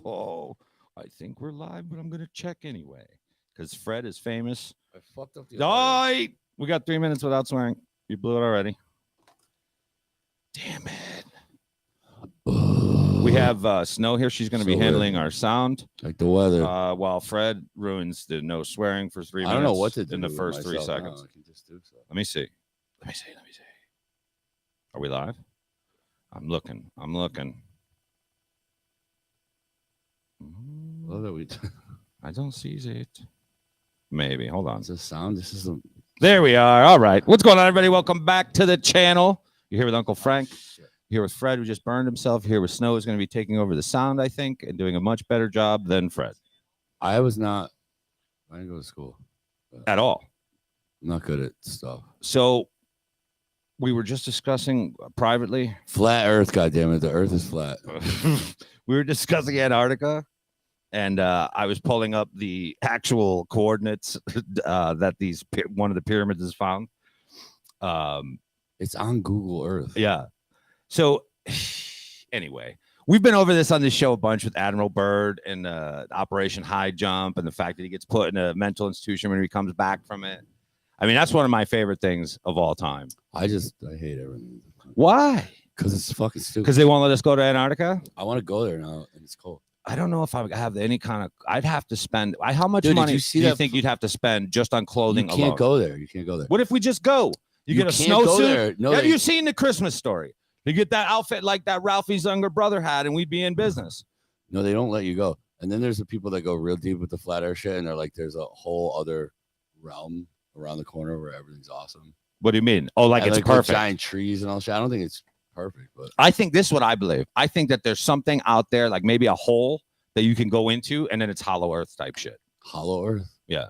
Oh, I think we're live, but I'm gonna check anyway because Fred is famous. I fucked up the. Die. We got 3 minutes without swearing. You blew it already. Damn it. We have Snow here. She's going to be So handling our sound like the weather. while Fred ruins the no swearing for 3 minutes. I don't know what to do in the with first 3 myself now. seconds. I can just do so. Let me see. Are we live? I'm looking. Love that we. I don't see it. Maybe. Hold on. It's a sound. This is a. There we are. All right. What's going on, everybody? Welcome back to the channel. You're here with Uncle Frank. Shit. You're here with Fred, who just burned himself. You're here with Snow, who's going to be taking over the sound, I think, and doing a much better job than Fred. I was not. I didn't go to school. At all. I'm not good at stuff. So we were just discussing privately. Flat Earth, goddammit. The Earth is flat. We were discussing Antarctica, and I was pulling up the actual coordinates that one of the pyramids is found. It's on Google Earth. Yeah. So anyway, we've been over this on this show a bunch with Admiral Byrd and Operation High Jump and the fact that he gets put in a mental institution when he comes back from it. I mean, that's one of my favorite things of all time. I hate everything. Why? Because it's fucking stupid. Because they won't let us go to Antarctica? I want to go there now, and it's cold. I don't know if I have any kind of. I'd have to spend. How much Dude, money did you see do you that think you'd have to spend just on clothing You alone? can't go there. You can't go there. What if we just go? You get a can't go snowsuit. there. No, Have they- you seen the Christmas Story? You get that outfit like that Ralphie's younger brother had, and we'd be in business. No, they don't let you go. And then there's the people that go real deep with the flat earth shit, and they're like, there's a whole other realm around the corner where everything's awesome. What do you mean? Oh, like And, it's with perfect. giant trees and all shit. I don't think it's perfect, but I think this is what I believe. I think that there's something out there, like maybe a hole that you can go into, and then it's hollow earth type shit. hollow earth. Yeah.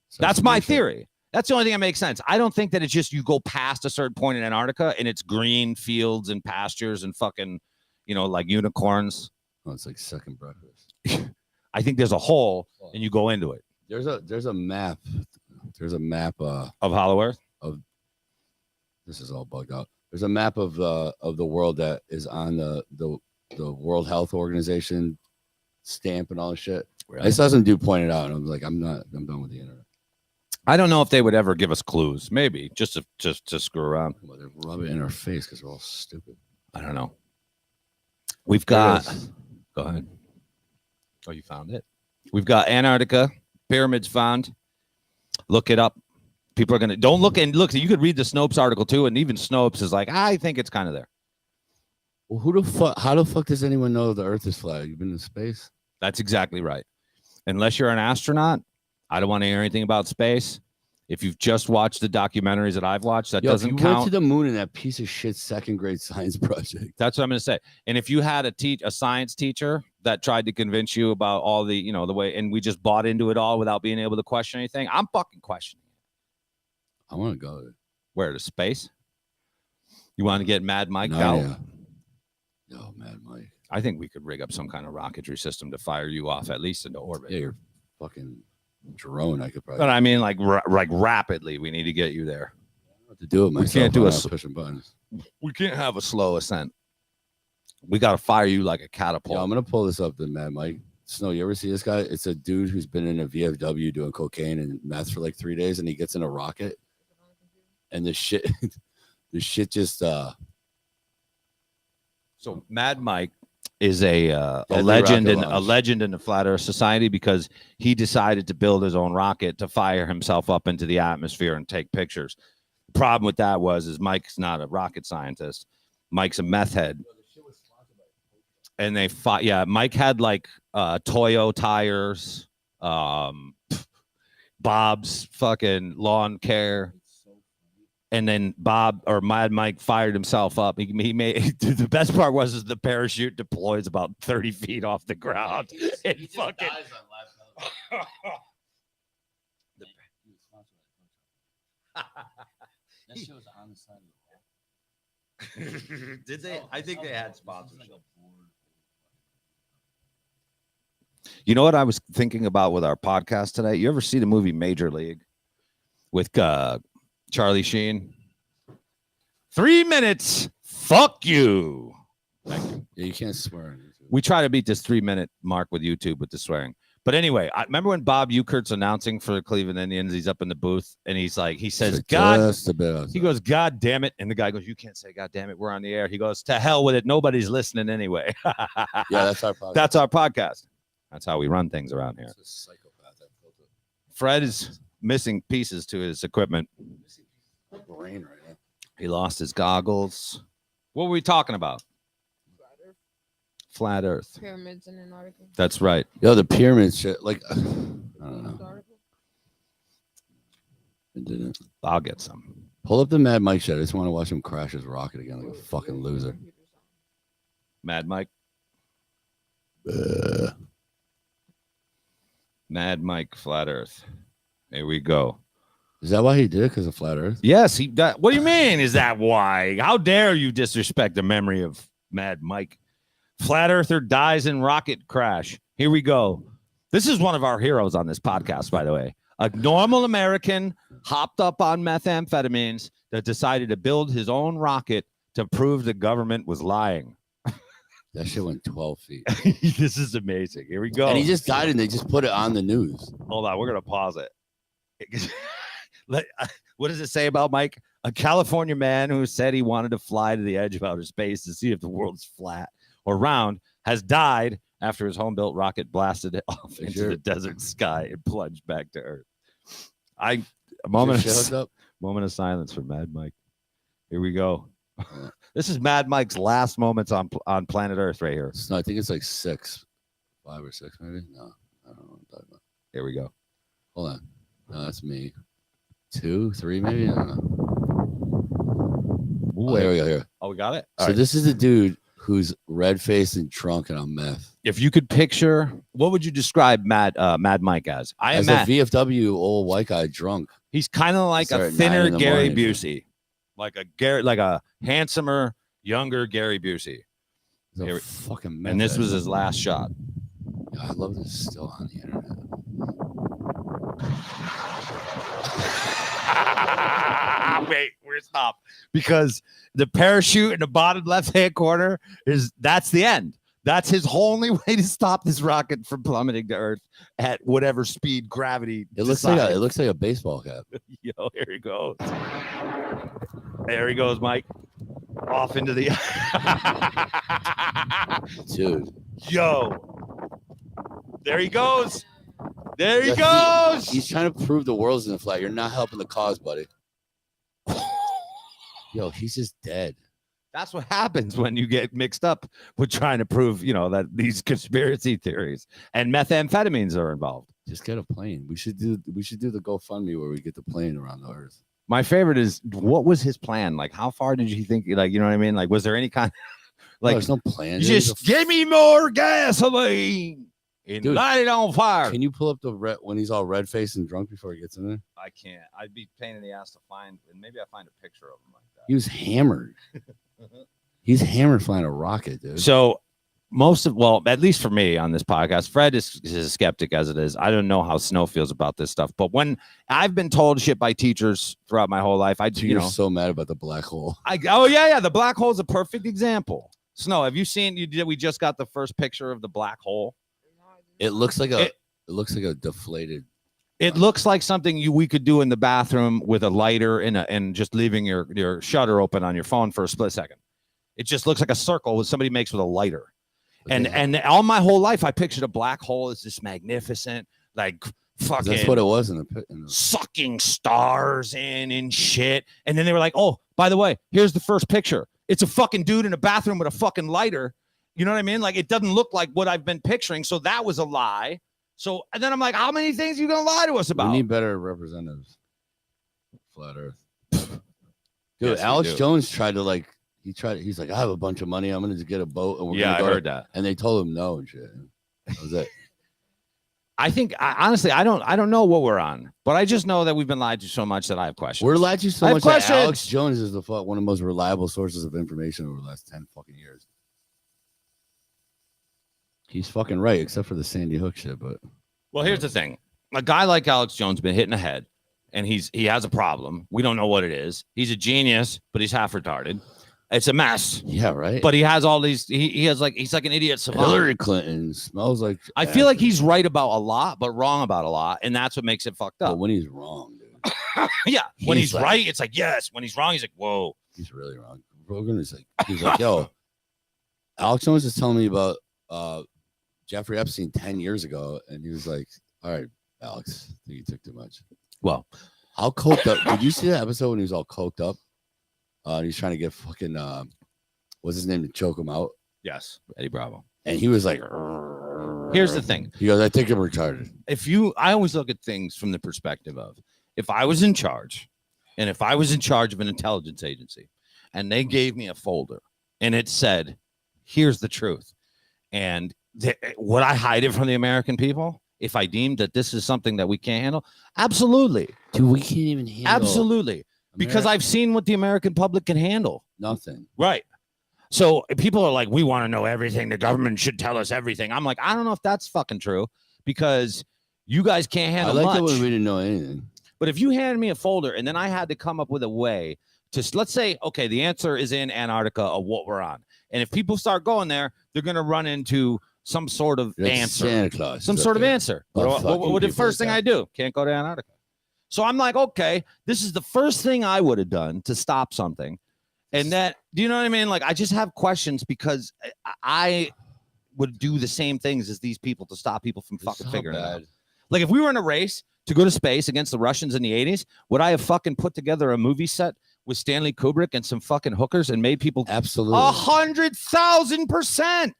So That's some my bullshit. theory. That's the only thing that makes sense. I don't think that it's just you go past a certain point in Antarctica and it's green fields and pastures and fucking, like unicorns. Oh, it's like second breakfast. I think there's a hole and you go into it. There's a map. There's a map. Of hollow earth? This is all bugged out. There's a map of the world that is on the World Health Organization stamp and all the shit. Really? I saw some dude point it out, and I was like, I'm done with the internet. I don't know if they would ever give us clues. Maybe just to screw around. Well, they rub it in our face because we're all stupid. I don't know. We've There it got. is. Go ahead. Oh, you found it. We've got Antarctica pyramids found. Look it up. People are gonna don't look and look. You could read the Snopes article too, and even Snopes is like, I think it's kind of there. Well, who the fuck? How the fuck does anyone know the Earth is flat? You've been in space. That's exactly right. Unless you're an astronaut, I don't want to hear anything about space. If you've just watched the documentaries that I've watched, that Yo, if doesn't you count. went to the moon in that piece of shit second grade science project. That's what I'm going to say. And if you had a science teacher that tried to convince you about all the, the way, and we just bought into it all without being able to question anything, I'm fucking questioning it. I want to go there. Where, to space? You want to get Mad Mike No, out? yeah. Yo, Mad Mike. I think we could rig up some kind of rocketry system to fire you off at least into orbit. Yeah, you're fucking drone. I could probably But I mean, like rapidly, we need to get you there. have to do it myself. can't do I'm a not s- pushing buttons. We can't have a slow ascent. We got to fire you like a catapult. Yo, I'm gonna pull this up to Mad Mike. Snow, you ever see this guy? It's a dude who's been in a VFW doing cocaine and meth for like 3 days, and he gets in a rocket, and the shit, the shit just So Mad Mike is a Deadly legend rocket in a launch. legend in the Flat Earth Society because he decided to build his own rocket to fire himself up into the atmosphere and take pictures. The problem with that is Mike's not a rocket scientist. Mike's a meth head. And they fought. Yeah, Mike had like Toyo tires, Bob's fucking lawn care. And then Mad Mike fired himself up. He made the best part was the parachute deploys about 30 feet off the ground. It fucking That shit was on the side of did they? I think they had sponsorship. You know what I was thinking about with our podcast today? You ever see the movie Major League with Charlie Sheen? 3 minutes. Fuck you. Thank you. Yeah, you can't swear. We try to beat this 3-minute mark with YouTube with the swearing. But anyway, I remember when Bob Euchre's announcing for the Cleveland Indians, he's up in the booth and he says, God, he goes, God damn it. And the guy goes, you can't say God damn it. We're on the air. He goes, to hell with it. Nobody's listening anyway. Yeah, that's our podcast. That's our podcast. That's how we run things around here. Fred is missing pieces to his equipment. Brain right now. He lost his goggles. What were we talking about? Flat Earth. Pyramids in Antarctica. That's right. Yo, the pyramid shit. Like, I don't know. I didn't. I'll get some. Pull up the Mad Mike shit. I just want to watch him crash his rocket again like a fucking loser. Mad Mike. Mad Mike, Flat Earth. Here we go. Is that why he did it? Because of Flat Earth? Yes. What do you mean? Is that why? How dare you disrespect the memory of Mad Mike? Flat Earther dies in rocket crash. Here we go. This is one of our heroes on this podcast, by the way. A normal American hopped up on methamphetamines that decided to build his own rocket to prove the government was lying. That shit went 12 feet. This is amazing. Here we go. And he just died and they just put it on the news. Hold on. We're going to pause it. What does it say about Mike? A California man who said he wanted to fly to the edge of outer space to see if the world's flat or round has died after his home-built rocket blasted it off into the desert sky and plunged back to Earth. A moment of silence for Mad Mike. Here we go. This is Mad Mike's last moments on planet Earth right here. No, I think it's like 5 or 6 maybe. No, I don't know what I'm talking about. Here we go. Hold on. No, that's me. 2, 3 maybe. I don't know. Ooh, here we go. Here. Oh, we got it. So this is the dude who's red-faced and drunk and on meth. If you could picture, what would you describe Mad Mike as? As a VFW old white guy drunk. He's kind of like a thinner Gary Busey, like a handsomer, younger Gary Busey. Fucking meth. And this was his last shot. I love this is still on the internet. Wait, we're stopped because the parachute in the bottom left-hand corner that's the end. That's his only way to stop this rocket from plummeting to Earth at whatever speed gravity. It looks like a baseball cap. Yo, here he goes. There he goes, Mike. Off into the dude. Yo. There he goes. There he goes. He's trying to prove the world's in the flat. You're not helping the cause, buddy. Yo, he's just dead. That's what happens when you get mixed up with trying to prove, that these conspiracy theories and methamphetamines are involved. Just get a plane. We should do the GoFundMe where we get the plane around the Earth. My favorite is, what was his plan? Like, how far did you think? Like, you know what I mean? Like, was there any kind? Like, there's no plan. Just give me more gasoline and light it on fire. Can you pull up the when he's all red faced and drunk before he gets in there? I can't. I'd be pain in the ass to find, and maybe I find a picture of him like that. He was hammered. He's hammered flying a rocket, dude. So at least for me on this podcast, Fred is a skeptic as it is. I don't know how Snow feels about this stuff, but when I've been told shit by teachers throughout my whole life, you're so mad about the black hole. The black hole is a perfect example. Snow, have you seen? We just got the first picture of the black hole. It looks like a deflated. It looks like something we could do in the bathroom with a lighter and just leaving your shutter open on your phone for a split second. It just looks like a circle that somebody makes with a lighter. Okay. And all my whole life, I pictured a black hole as this magnificent, like fucking. That's what it was in the pit. Sucking stars in and shit. And then they were like, oh, by the way, here's the first picture. It's a fucking dude in a bathroom with a fucking lighter. You know what I mean? Like, it doesn't look like what I've been picturing. So that was a lie. So, and then I'm like, how many things are you going to lie to us about? We need better representatives. Flat Earth. Dude, Yes, Alex Jones tried to he's like, I have a bunch of money. I'm going to get a boat. And I heard that. And they told him no and shit. That was it. I think, honestly, I don't know what we're on, but I just know that we've been lied to so much that I have questions. We're lied to so much that Alex Jones is one of the most reliable sources of information over the last 10 fucking years. He's fucking right, except for the Sandy Hook shit. But well, here's the thing: a guy like Alex Jones been hit in the head, and he has a problem. We don't know what it is. He's a genius, but he's half retarded. It's a mess. Yeah, right. But he has all these. He has like he's like an idiot savant. Hillary Clinton smells like. I feel like he's right about a lot, but wrong about a lot, and that's what makes it fucked But up. when he's wrong, dude. Yeah, when he's like- right, it's like yes. When he's wrong, he's like whoa. He's really wrong. Rogan is like, he's like, yo, Alex Jones is telling me about Jeffrey Epstein 10 years ago, and he was like, all right, Alex, I think you took too much. Well, How coked up? Did you see that episode when he was all coked up? And he's trying to get fucking what's his name to choke him out, yes, Eddie Bravo. and he was like, Here's the thing. He goes, I think I'm retarded. I always look at things from the perspective of if I was in charge, and if I was in charge of an intelligence agency, and they gave me a folder, and it said, "Here's the truth," and would I hide it from the American people if I deemed that this is something that we can't handle? Absolutely, Dude, we can't even handle absolutely, because I've seen what the American public can handle. nothing. Right. So people are like, we want to know everything. The government should tell us everything. I'm like, I don't know if that's fucking true because you guys can't I handle like much. that when we didn't know anything. But if you handed me a folder and then I had to come up with a way to, let's say, okay, the answer is in Antarctica of what we're on. And if people start going there, they're going to run into some sort of Like answer, Santa Claus. some is sort up of there. answer. But What the fucking first people thing like I do? Can't go to Antarctica. So I'm like, okay, this is the first thing I would have done to stop something. And that, do you know what I mean? Like, I just have questions because I would do the same things as these people to stop people from This is fucking how figuring it out. bad. Like, if we were in a race to go to space against the Russians in the 80s, would I have fucking put together a movie set with Stanley Kubrick and some fucking hookers and made people Absolutely. 100,000%?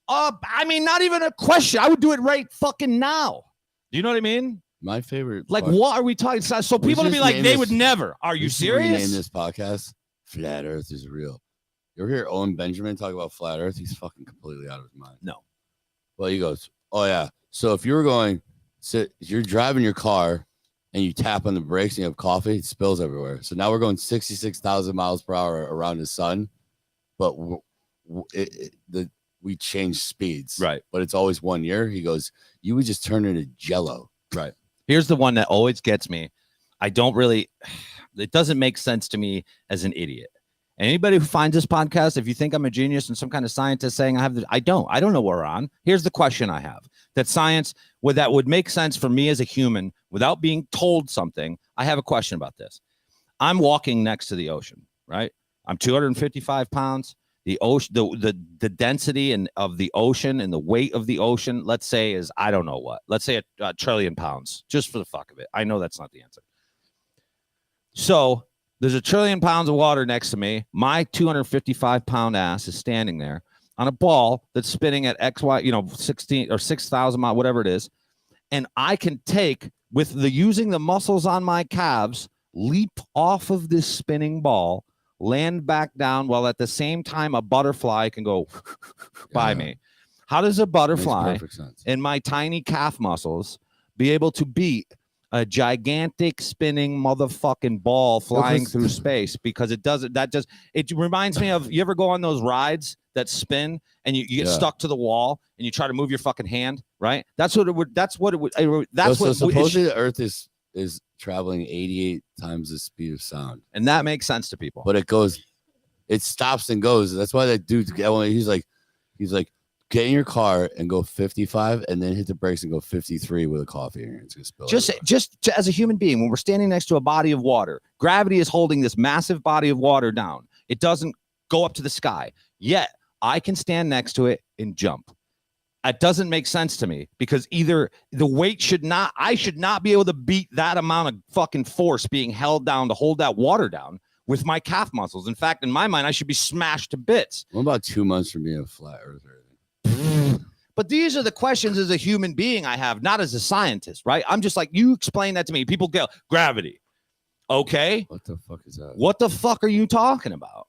I mean, not even a question. I would do it right fucking now. Do you know what I mean? My favorite. Like, part- what are we talking? So We people would be just like, name they this- would never. Are you we should rename serious? this podcast Flat Earth is Real. You ever hear Owen Benjamin talk about flat Earth? He's fucking completely out of his mind. No. Well, he goes, oh yeah. So if you were going, you're driving your car and you tap on the brakes and you have coffee, it spills everywhere. So now we're going 66,000 miles per hour around the sun, but we change speeds. Right. But it's always 1 year. He goes, you would just turn into Jello. Right. Here's the one that always gets me. It doesn't make sense to me as an idiot. Anybody who finds this podcast, if you think I'm a genius and some kind of scientist saying I don't know what we're on. Here's the question I have. That science that would make sense for me as a human without being told something. I have a question about this. I'm walking next to the ocean, right? I'm 255 pounds. The ocean, the density of the ocean and the weight of the ocean, let's say is, I don't know what, let's say a trillion pounds, just for the fuck of it. I know that's not the answer. So there's 1 trillion pounds of water next to me. My 255-pound ass is standing there on a ball that's spinning at XY, 16 or 6,000 miles, whatever it is. And I can take, using the muscles on my calves, leap off of this spinning ball, land back down, while at the same time a butterfly can go by Yeah. me. How does a Makes butterfly perfect sense. in my tiny calf muscles be able to beat a gigantic spinning motherfucking ball flying 'cause- through space? Because it reminds me of, you ever go on those rides that spin and you get Yeah. stuck to the wall and you try to move your fucking hand, right? That's what it would So supposedly the Earth is traveling 88 times the speed of sound, and that makes sense to people. but it stops and goes. That's why that dude, he's like, get in your car and go 55 and then hit the brakes and go 53 with a coffee and it's gonna spill. everywhere. Just as a human being, when we're standing next to a body of water, gravity is holding this massive body of water down. It doesn't go up to the sky. Yet I can stand next to it and jump. It doesn't make sense to me because either the weight I should not be able to beat that amount of fucking force being held down to hold that water down with my calf muscles. In fact, in my mind, I should be smashed to bits. What about 2 months from being a flat earther? But these are the questions as a human being I have, not as a scientist, right? I'm just like, you explain that to me. People go, gravity. Okay. What the fuck is that? What the fuck are you talking about?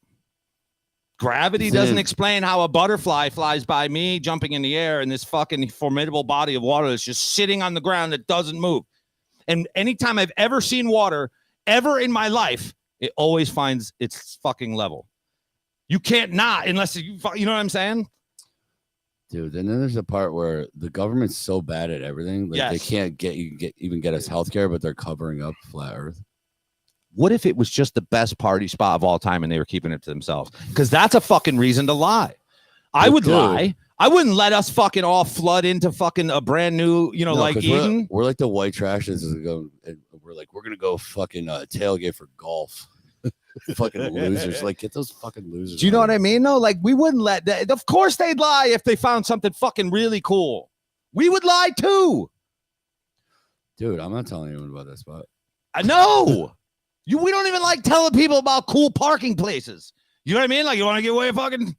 Gravity Isn't doesn't it- explain how a butterfly flies by me jumping in the air in this fucking formidable body of water that's just sitting on the ground that doesn't move. And anytime I've ever seen water ever in my life, it always finds its fucking level. You can't not unless you know what I'm saying? Dude, and then there's a part where the government's so bad at everything, like they Yes. can't even get us healthcare, but they're covering up flat Earth. What if it was just the best party spot of all time and they were keeping it to themselves? Because that's a fucking reason to lie. I would lie. I wouldn't let us fucking all flood into fucking a brand new, you know, like Eden. We're like the white trashes. We're like, we're gonna go fucking tailgate for golf. Fucking losers. Like, get those fucking losers. Do you know what I mean? No, like we wouldn't let that. Of course they'd lie if they found something fucking really cool. We would lie too. Dude, I'm not telling anyone about that spot. I know. We don't even like telling people about cool parking places. You know what I mean? Like, you want to get away fucking.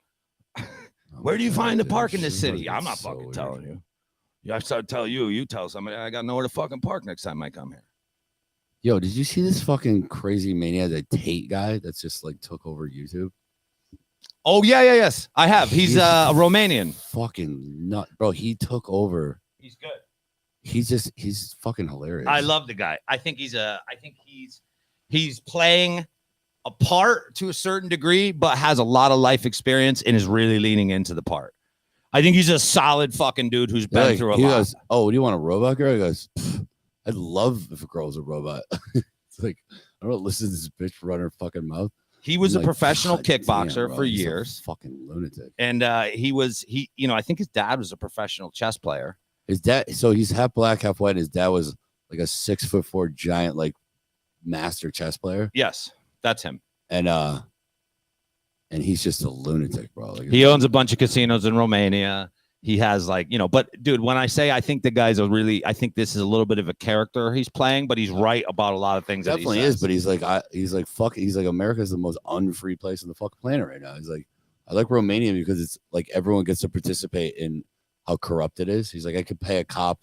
Where do you find the park in this city? I'm not fucking telling you. Yeah, I start telling you. You tell somebody I got nowhere to fucking park next time I come here. Yo, did you see this fucking crazy mania, the Tate guy that's just like took over YouTube? Oh yeah, yes, I have. He's a Romanian. Fucking nut, bro. He took over. He's good. He's fucking hilarious. I love the guy. I think he's playing a part to a certain degree, but has a lot of life experience and is really leaning into the part. I think he's a solid fucking dude who's been through a lot. He goes, "Oh, do you want a robot girl?" He goes, "I'd love if a girl's a robot." It's like, I don't listen to this bitch run her fucking mouth. He was a professional kickboxer damn, for he's years. a fucking lunatic. And he you know, I think his dad was a professional chess player. His dad, so he's half black, half white. His dad was like a 6'4" giant, like master chess player. Yes, that's him. And he's just a lunatic, bro. Like, he owns a bunch of casinos in Romania. He has like, you know, but dude, when I say I think the guy's I think this is a little bit of a character he's playing, but he's right about a lot of things. Definitely is, but he's like America's the most unfree place on the fucking planet right now. He's like, I like Romania because it's like everyone gets to participate in how corrupt it is. He's like, I could pay a cop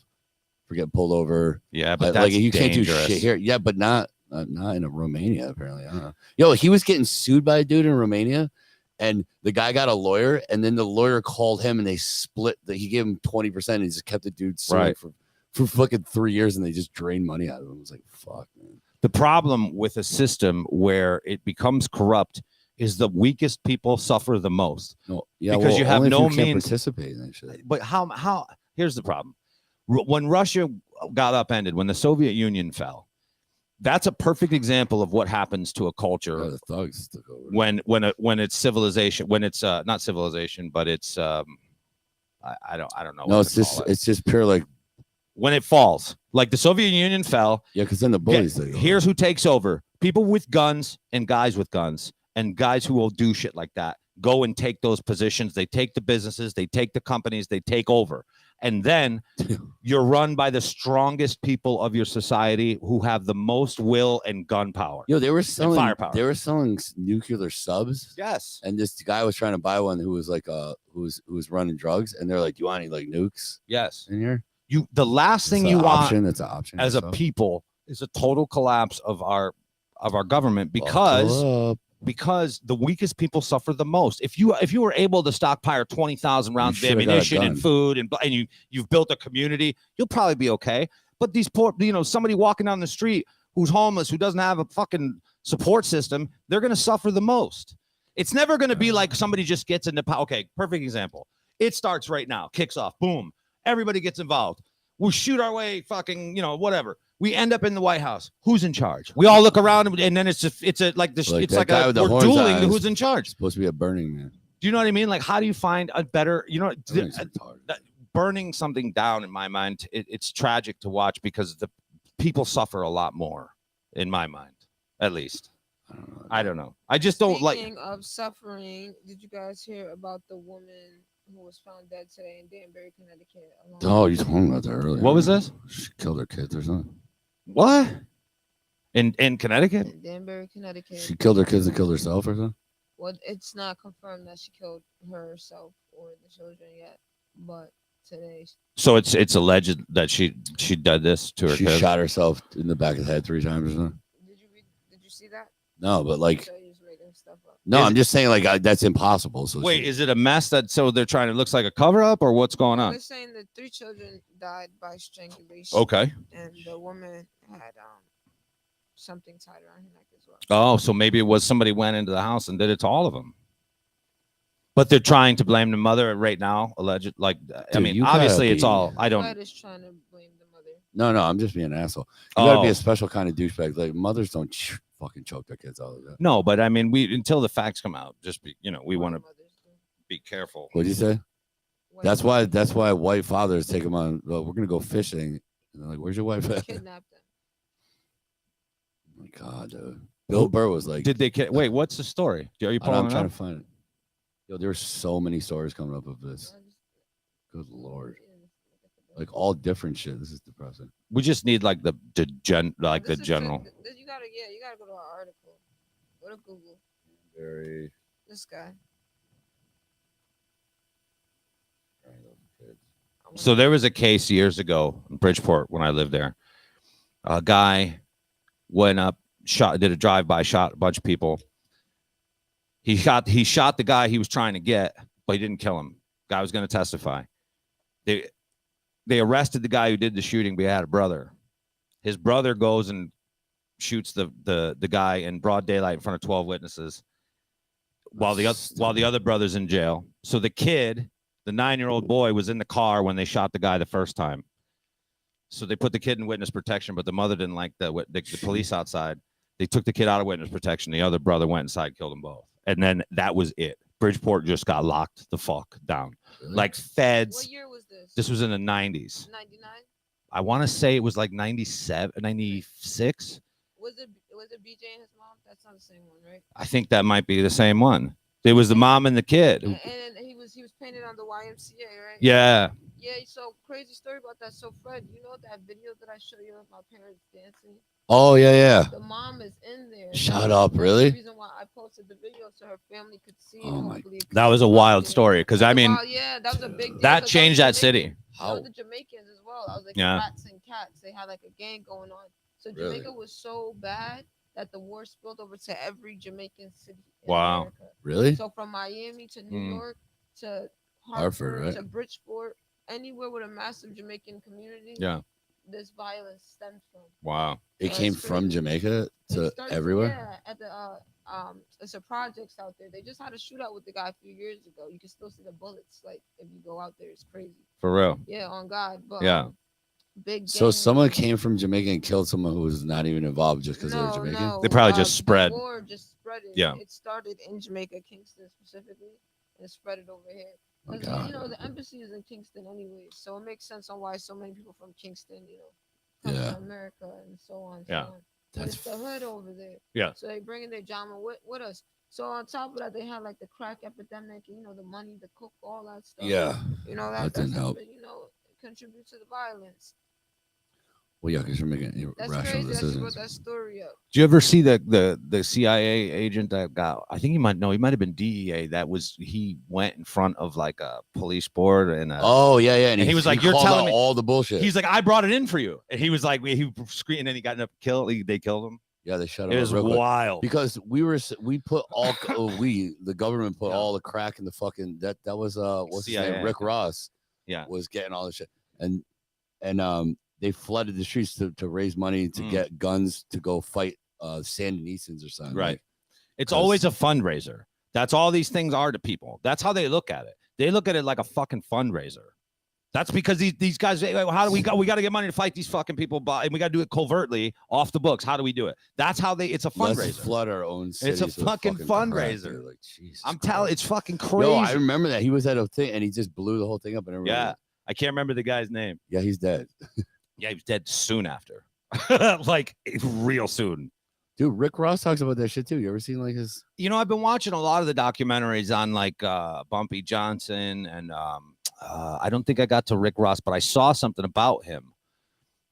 for getting pulled over. Yeah, but like you dangerous. Can't do shit here. Yeah, but not in a Romania apparently. I don't know. Yo, he was getting sued by a dude in Romania. And the guy got a lawyer, and then the lawyer called him, and they split. He gave him 20%, and he just kept the dude suing for fucking 3 years, and they just drained money out of him. It was like, fuck, man. The problem with a system where it becomes corrupt is the weakest people suffer the most. No, yeah, because you have no means means participate in that shit. But how? Here's the problem: when Russia got upended, when the Soviet Union fell. That's a perfect example of what happens to a culture the thugs took over. when it's civilization, when it's not civilization, but it's I don't know. No, it's just pure like when it falls, like the Soviet Union fell. Yeah, because then the bullies. Here's who takes over: people with guns and guys with guns and guys who will do shit like that. Go and take those positions. They take the businesses. They take the companies. They take over. And then you're run by the strongest people of your society who have the most will and gunpowder. Yo, they were selling firepower. They were selling nuclear subs. Yes. And this guy was trying to buy one who was like who was running drugs, and they're like, "You want any like nukes?" Yes. In here. The last thing you want that's an option as a people is a total collapse of our government because the weakest people suffer the most. If you were able to stockpile 20,000 rounds of ammunition and food and you've built a community, you'll probably be okay. But these poor, somebody walking down the street who's homeless, who doesn't have a fucking support system, they're going to suffer the most. It's never going to be like somebody just gets into power. Okay, perfect example. It starts right now, kicks off, boom. Everybody gets involved. We'll shoot our way, fucking, whatever. We end up in the White House. Who's in charge? We all look around, and then it's like we're dueling who's in charge. It's supposed to be a Burning Man. Do you know what I mean? Like, how do you find a better, burning something down? In my mind, it's tragic to watch because the people suffer a lot more. In my mind, at least. I don't know. I just don't like. Speaking of suffering, did you guys hear about the woman who was found dead today in Danbury, Connecticut? Oh, you told me about that earlier. What was this? She killed her kids or something. What? In Connecticut? In Danbury, Connecticut. She killed her kids and killed herself or something? Well, it's not confirmed that she killed herself or the children yet, but today. So it's alleged that she did this to her She kids? shot herself in the back of the head 3 times or something? Did you see that? No, but like... So you're just making stuff up. No, I'm just saying like that's impossible. So wait, is it a mess so they're trying to looks like a cover up or what's going on? They're saying that 3 children died by strangulation. Okay. And the woman had something tied around her neck as well. Oh, so maybe it was somebody went into the house and did it to all of them. But they're trying to blame the mother right now, alleged. Like, I mean, obviously it's all. I don't. Is trying to blame the mother. No, I'm just being an asshole. You gotta be a special kind of douchebag. Like mothers don't fucking choke their kids out of that. No, but I mean, we until the facts come out, just be, we want to White mothers do. be careful. What did you say? White That's mothers why white fathers take them on. Well, we're gonna go fishing. And they're like, "Where's your wife at?" kidnap them. Oh my God, dude. Bill Burr was like, Did they wait? What's the story? Are you I don't know, pulling I'm it trying up? to find it. Yo, there's so many stories coming up of this. I just- Good Lord. yeah, look at the bill. Like all different shit. This is depressing. We just need like the like the This is general. you gotta go to our article. Go to Google. Very. This guy. I wanna- So there was a case years ago in Bridgeport when I lived there. A guy went up, did a drive-by, shot a bunch of people. He shot the guy he was trying to get, but he didn't kill him. Guy was going to testify. They arrested the guy who did the shooting, but he had a brother. His brother goes and shoots the guy in broad daylight in front of 12 witnesses while the other brother's in jail. So the kid, the 9-year-old boy, was in the car when they shot the guy the first time. So they put the kid in witness protection, but the mother didn't like the police outside. They took the kid out of witness protection. The other brother went inside, killed them both. And then that was it. Bridgeport just got locked the fuck down. Really? Like feds. What year was this? This was in the 90s. 99. I want to say it was like 97, 96. Was it BJ and his mom? That's not the same one, right? I think that might be the same one. It was the mom and the kid. And he was painted on the YMCA, right? Yeah. Yeah. So crazy story about that. So Fred, you know that video that I showed you of my parents dancing? Oh yeah, yeah. The mom is in there. Shut That's- up, that's really? The reason why I posted the video so her family could see it. Oh my- hopefully it could That was be a wild posted. story because That I was mean, wild, yeah, that was a big deal. that 'cause changed that Jamaican. city. That How? was the Jamaicans as well. I was like Yeah. rats and cats. They had like a gang going on. So Really? Jamaica was so bad that the war spilled over to every Jamaican city. In Wow. America. Really? So from Miami to New Mm. York to Hartford, Hartford right? to Bridgeport, anywhere with a massive Jamaican community, Yeah. this violence stemmed from. Wow. It That's came from crazy. Jamaica It to starts- everywhere. Yeah, at the it's a projects out there. They just had a shootout with the guy a few years ago. You can still see the bullets. Like if you go out there, it's crazy. For real. Yeah, on God. But Yeah. big. So gang someone war. came from Jamaica and killed someone who was not even involved just because they were Jamaican. They probably just the spread. war just spread it. Yeah. It started in Jamaica, Kingston specifically, and spread it over here. Oh, 'Cause, God. you know, the embassy is in Kingston anyway, so it makes sense on why so many people from Kingston, come Yeah. to America and so on. Yeah. So on. But That's it's the hood over there. Yeah. So they bringing their drama with us. So on top of that, they had like the crack epidemic, the money, the coke, all that stuff. Yeah. That didn't help. Contribute to the violence. Well, yeah, because you're making That's irrational crazy that you brought decisions. that story up. Did you ever see the CIA agent that got? I think he might have been DEA. He went in front of like a police board and Oh yeah, yeah. And he was like, "You're called telling out me-" all the bullshit. he's like, I brought it in for you. And he was like, he screamed, and then he got up killed. They killed him. yeah, they shut him It up was real quick. wild. Because we put all the government put Yeah. all the crack in the fucking that was what's his CIA. name, Rick Ross. Yeah. was getting all the shit and they flooded the streets to raise money to Mm. get guns to go fight Sandinistas or something. Right. like- It's 'Cause- always a fundraiser. That's all these things are to people. That's how they look at it. They look at it like a fucking fundraiser. That's because these guys, how do we got to get money to fight these fucking people, and we got to do it covertly off the books. How do we do it? That's how it's a Let's fundraiser. flood our own cities a with fucking crack, fundraiser. dude. Like Jesus. I'm Christ. telling, it's fucking crazy. Yo, I remember that he was at a thing and he just blew the whole thing up and everyone. Yeah. I can't remember the guy's name. Yeah, he's dead. Yeah, he was dead soon after. Like real soon. Dude, Rick Ross talks about that shit too. You ever seen like his? I've been watching a lot of the documentaries on like Bumpy Johnson and I don't think I got to Rick Ross, but I saw something about him.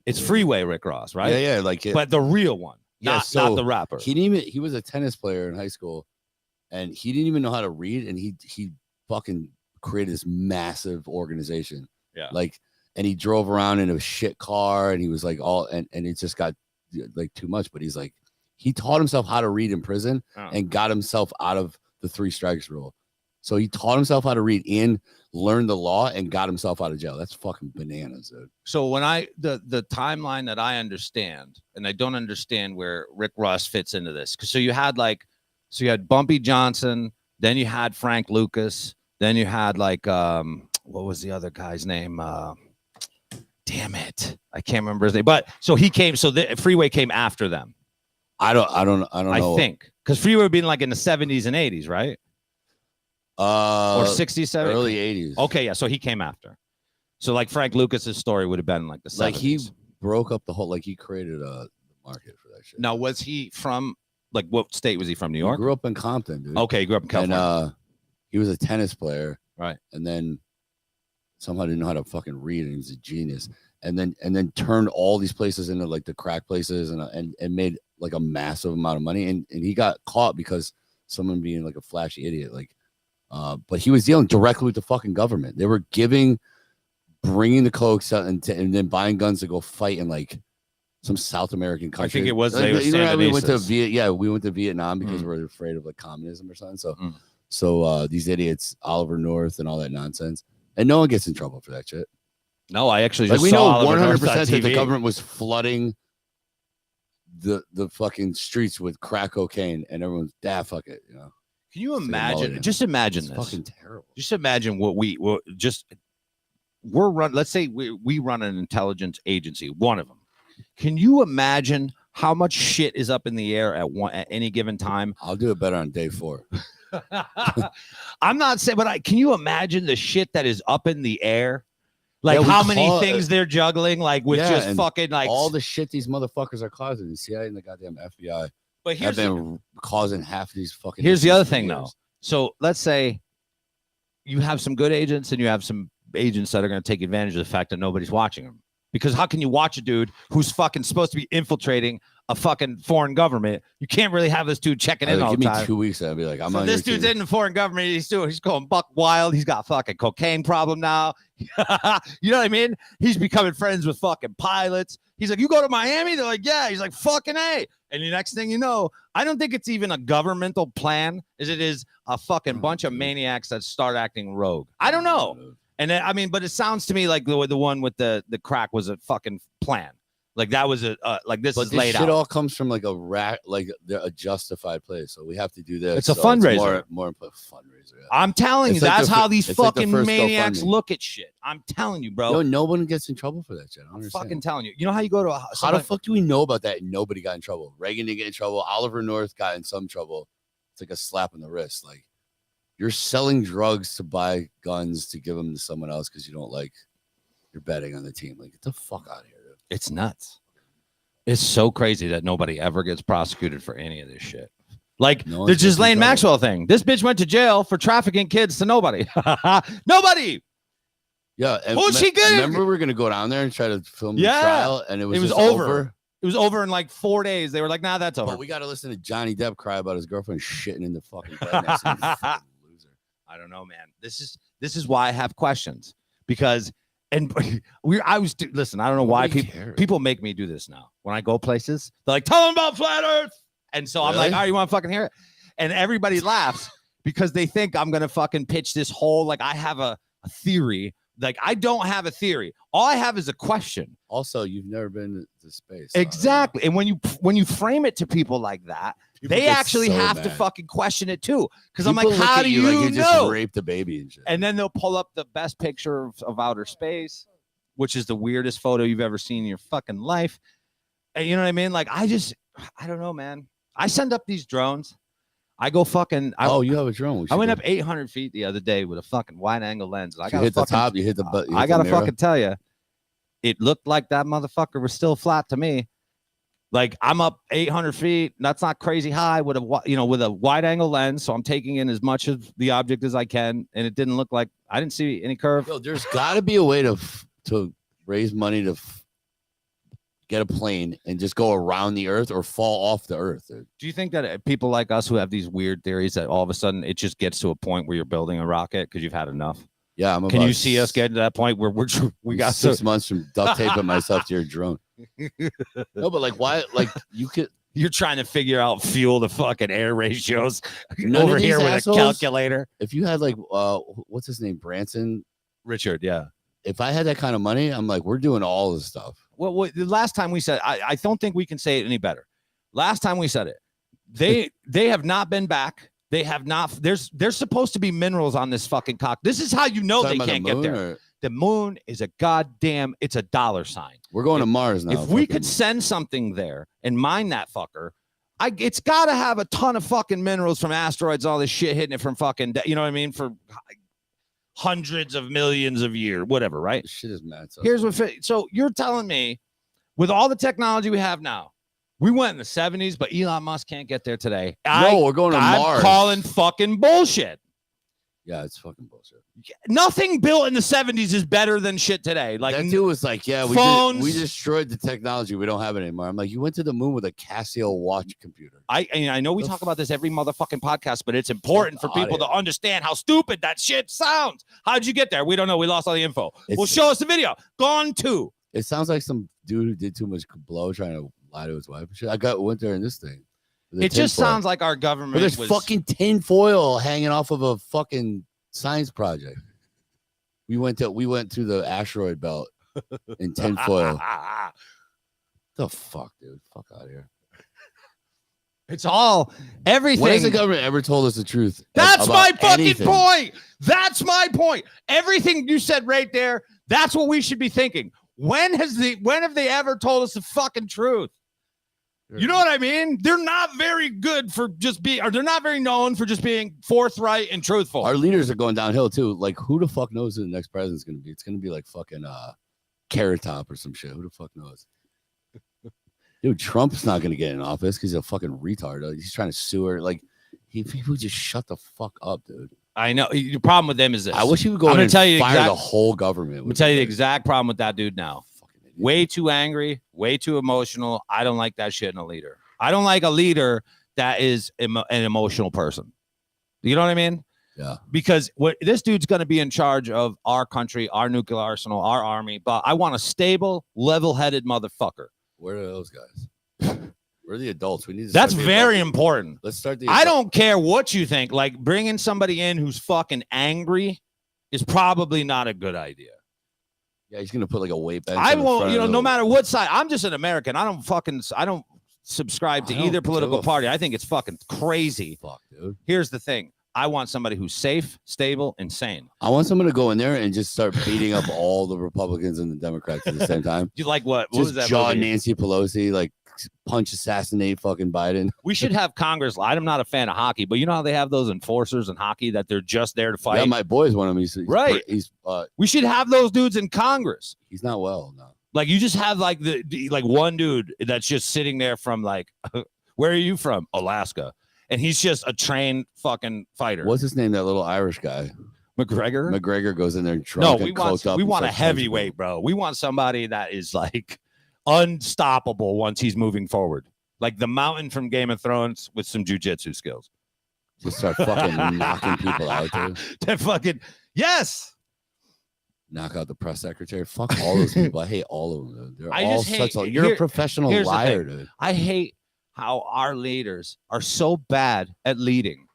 It's Freeway Rick Ross, right? Yeah, yeah, like it, But the real one, Yeah, not so the rapper. he didn't even. He was a tennis player in high school, and he didn't even know how to read, and he fucking created this massive organization. Yeah. Like, and he drove around in a shit car, and he was like all, and it just got like too much. But he's like, he taught himself how to read in prison Oh. and got himself out of the 3 strikes rule. So he taught himself how to read and learned the law and got himself out of jail. That's fucking bananas, dude. So when the timeline that I understand, and I don't understand where Rick Ross fits into this, because you had Bumpy Johnson, then you had Frank Lucas, then you had like what was the other guy's name? Damn it, I can't remember his name. But so he came. So the Freeway came after them. I don't know. I think because Freeway would be like in the 70s and 80s, right? Or 60s, 70s, early 80s. Okay, yeah. So he came after. So like Frank Lucas's story would have been like the 70s. Like he broke up the whole. Like he created a market for that shit. Now, was he from like what state was he from? New York. He grew up in Compton, dude. Okay, he grew up in California. And he was a tennis player, right? And then somehow didn't know how to fucking read, and he's a genius. And then turned all these places into like the crack places, and made like a massive amount of money. And he got caught because someone being like a flashy idiot, like. But he was dealing directly with the fucking government. They were bringing the cokes out and then buying guns to go fight in like some South American country. I think it was. Like, They were we went to Sandinistas. we went to Vietnam because we were afraid of like communism or something. So these idiots, Oliver North and all that nonsense, and no one gets in trouble for that shit. No, I actually Like just we saw know Oliver North 100% on that the TV. government was flooding the fucking streets with crack cocaine, and everyone's fuck it, you know. Can you Say imagine? Mulligan. Just imagine It's this. fucking terrible. Just imagine what we're run. Let's say we run an intelligence agency, one of them. Can you imagine how much shit is up in the air at any given time? I'll do it better on day 4. I'm not saying, but can you imagine the shit that is up in the air? Like Yeah, we how many call it- things they're juggling, like with Yeah, just and fucking like all the shit these motherfuckers are causing. The CIA and the goddamn FBI But have here's been causing half of these fucking. Here's the issues other for thing, years. though. So let's say you have some good agents and you have some agents that are going to take advantage of the fact that nobody's watching them. Because how can you watch a dude who's fucking supposed to be infiltrating a fucking foreign government? You can't really have this dude checking in all Give the me time. 2 weeks, and I'll be like, I'm So on this your dude's team. in the foreign government. He's going buck wild. He's got fucking cocaine problem now. You know what I mean? He's becoming friends with fucking pilots. He's like, you go to Miami? They're like, yeah. He's like, fucking A. And the next thing you know, I don't think it's even a governmental plan as it is a fucking bunch of maniacs that start acting rogue. I don't know. And then, I mean, but it sounds to me like the one with the crack was a fucking plan. Like that was like this But is this laid shit out. all comes from like a justified place. So we have to do this. It's a So fundraiser. more important fundraiser. Yeah. I'm telling It's you, like that's the how fir- these it's like the fucking first maniacs GoFundMe. look at shit. I'm telling you, bro. No one gets in trouble for that shit. I don't I'm understand. fucking telling you. You know how you go to a How the somebody- fuck do we know about that and nobody got in trouble? Reagan didn't get in trouble. Oliver North got in some trouble. It's like a slap in the wrist. Like you're selling drugs to buy guns to give them to someone else because you don't like you're betting on the team. Like get the fuck out of here, dude. It's nuts. It's so crazy that nobody ever gets prosecuted for any of this shit. Like No the one's gets in Ghislaine trouble. Maxwell thing. This bitch went to jail for trafficking kids to nobody. Nobody. Yeah, and Who's she good? remember we were gonna go down there and try to film the Yeah. trial, and it was was just over. It was over in like 4 days. They were like, nah, that's over. But we got to listen to Johnny Depp cry about his girlfriend shitting in the fucking bed next to him. You fucking loser. I don't know, man. This is why I have questions because listen, I don't know why Nobody cares. people make me do this now. When I go places, they're like, tell them about flat earth. And so I'm like, Really? all right, you want to fucking hear it? And everybody laughs because they think I'm going to fucking pitch this whole, like I have a theory. Like I don't have a theory. All I have is a question. Also, you've never been to space. so I don't know. Exactly. And when you frame it to people like that, People they get actually so have to mad. fucking question it too. Because I'm like, People look how at do you you like you just know? raped a baby and shit. And then they'll pull up the best picture of outer space, which is the weirdest photo you've ever seen in your fucking life. And you know what I mean? Like, I don't know, man. I send up these drones. I go fucking. You have a drone. I went up 800 feet the other day with a fucking wide angle lens. I You got hit the top. You hit the butt. I gotta fucking tell you, it looked like that motherfucker was still flat to me. Like I'm up 800 feet. That's not crazy high with a wide angle lens. So I'm taking in as much of the object as I can, and it didn't look like I didn't see any curve. Yo, there's got to be a way to raise money to get a plane and just go around the Earth or fall off the Earth, dude. Do you think that people like us who have these weird theories that all of a sudden it just gets to a point where you're building a rocket because you've had enough? Yeah, I'm. Can about you see us getting to that point where we got 6 months from duct taping myself to your drone? No, but like, why? Like, you could. You're trying to figure out fuel to fucking air ratios None over of these here with assholes- a calculator. If you had like, what's his name, Branson? Richard, yeah. If I had that kind of money, I'm like, we're doing all this stuff. Well, the last time we said, I don't think we can say it any better. Last time we said it, they have not been back. They have not. There's supposed to be minerals on this fucking cock. This is how you know they Talking about can't the get moon, there. or- The moon is a goddamn. It's a dollar sign. We're going to Mars now. If we fucking- could send something there and mine that fucker, It's got to have a ton of fucking minerals from asteroids, all this shit hitting it from fucking, you know what I mean, for hundreds of millions of years, whatever, right? This shit is mad. Here's what. So you're telling me, with all the technology we have now, we went in the 70s, but Elon Musk can't get there today. No, we're going to I'm Mars. calling fucking bullshit. Yeah, it's fucking bullshit. Nothing built in the 70s is better than shit today. Like That dude was like, yeah, phones. we destroyed the technology. We don't have it anymore. I'm like, you went to the moon with a Casio watch computer. I know we talk about this every motherfucking podcast, but it's important for people to understand how stupid that shit sounds. How'd you get there? We don't know. We lost all the info. Well, show us the video. Gone too. It sounds like some dude who did too much blow trying to lie to his wife. I went there in this thing. It just sounds like our government. But there's fucking tin foil hanging off of a fucking science project. We went to the asteroid belt in tin foil. The fuck, dude? Fuck out of here. It's all everything. When has the government ever told us the truth? That's my fucking anything? point. That's my point. Everything you said right there, that's what we should be thinking. When have they ever told us the fucking truth? You know what I mean? They're not very good for just being, or they're not very known for just being forthright and truthful. Our leaders are going downhill too. Like, who the fuck knows who the next president's gonna be? It's gonna be like fucking Carrot Top or some shit. Who the fuck knows? Dude, Trump's not gonna get in office because he's a fucking retard. He's trying to sue her. Like, he would just shut the fuck up, dude. I know. The problem with them is this. I wish he would go I'm in gonna and tell you fire exact- the whole government. I'm gonna tell you the exact problem with that dude now. Way too angry, way too emotional. I don't like that shit in a leader. I don't like a leader that is an emotional person. You know what I mean? Yeah. Because this dude's going to be in charge of our country, our nuclear arsenal, our army. But I want a stable, level-headed motherfucker. Where are those guys? We're the adults. We need to. That's start very adults. important. Let's start the. I don't care what you think. Like, bringing somebody in who's fucking angry is probably not a good idea. Yeah, he's gonna put like a weight bench. I in the won't, front you know, of no the- matter what side. I'm just an American. I don't subscribe to I don't either political give a party. I think it's fucking crazy. Fuck, dude. Here's the thing. I want somebody who's safe, stable, and sane. I want someone to go in there and just start beating up all the Republicans and the Democrats at the same time. You like what? What Just was that jaw movie? Nancy Pelosi, like punch, assassinate fucking Biden. We should have Congress. I'm not a fan of hockey, but you know how they have those enforcers in hockey that they're just there to fight? Yeah, my boy's one of them. He's Right. We should have those dudes in Congress. He's not well, no. Like, you just have like like one dude that's just sitting there from like, where are you from? Alaska. And he's just a trained fucking fighter. What's his name? That little Irish guy. McGregor? McGregor goes in there No, drunk we and want coked up. we and want a starts punching heavyweight, people. bro. We want somebody that is like unstoppable once he's moving forward. Like the Mountain from Game of Thrones with some jujitsu skills. Just start fucking knocking people out, dude. That fucking yes. Knock out the press secretary. Fuck all those people. I hate all of them, dude. They're I all just hate- such. You're here- a professional here's the liar, thing. dude. I hate how our leaders are so bad at leading.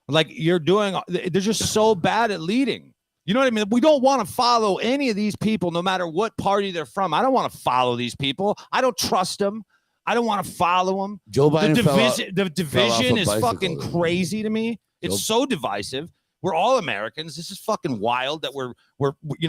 Like they're just so bad at leading. You know what I mean? We don't want to follow any of these people, no matter what party they're from. I don't want to follow these people. I don't trust them. I don't want to follow them. Joe Biden The fell out- division a is bicycle, fucking dude. crazy to me. It's Joe- so divisive. We're all Americans. This is fucking wild that we're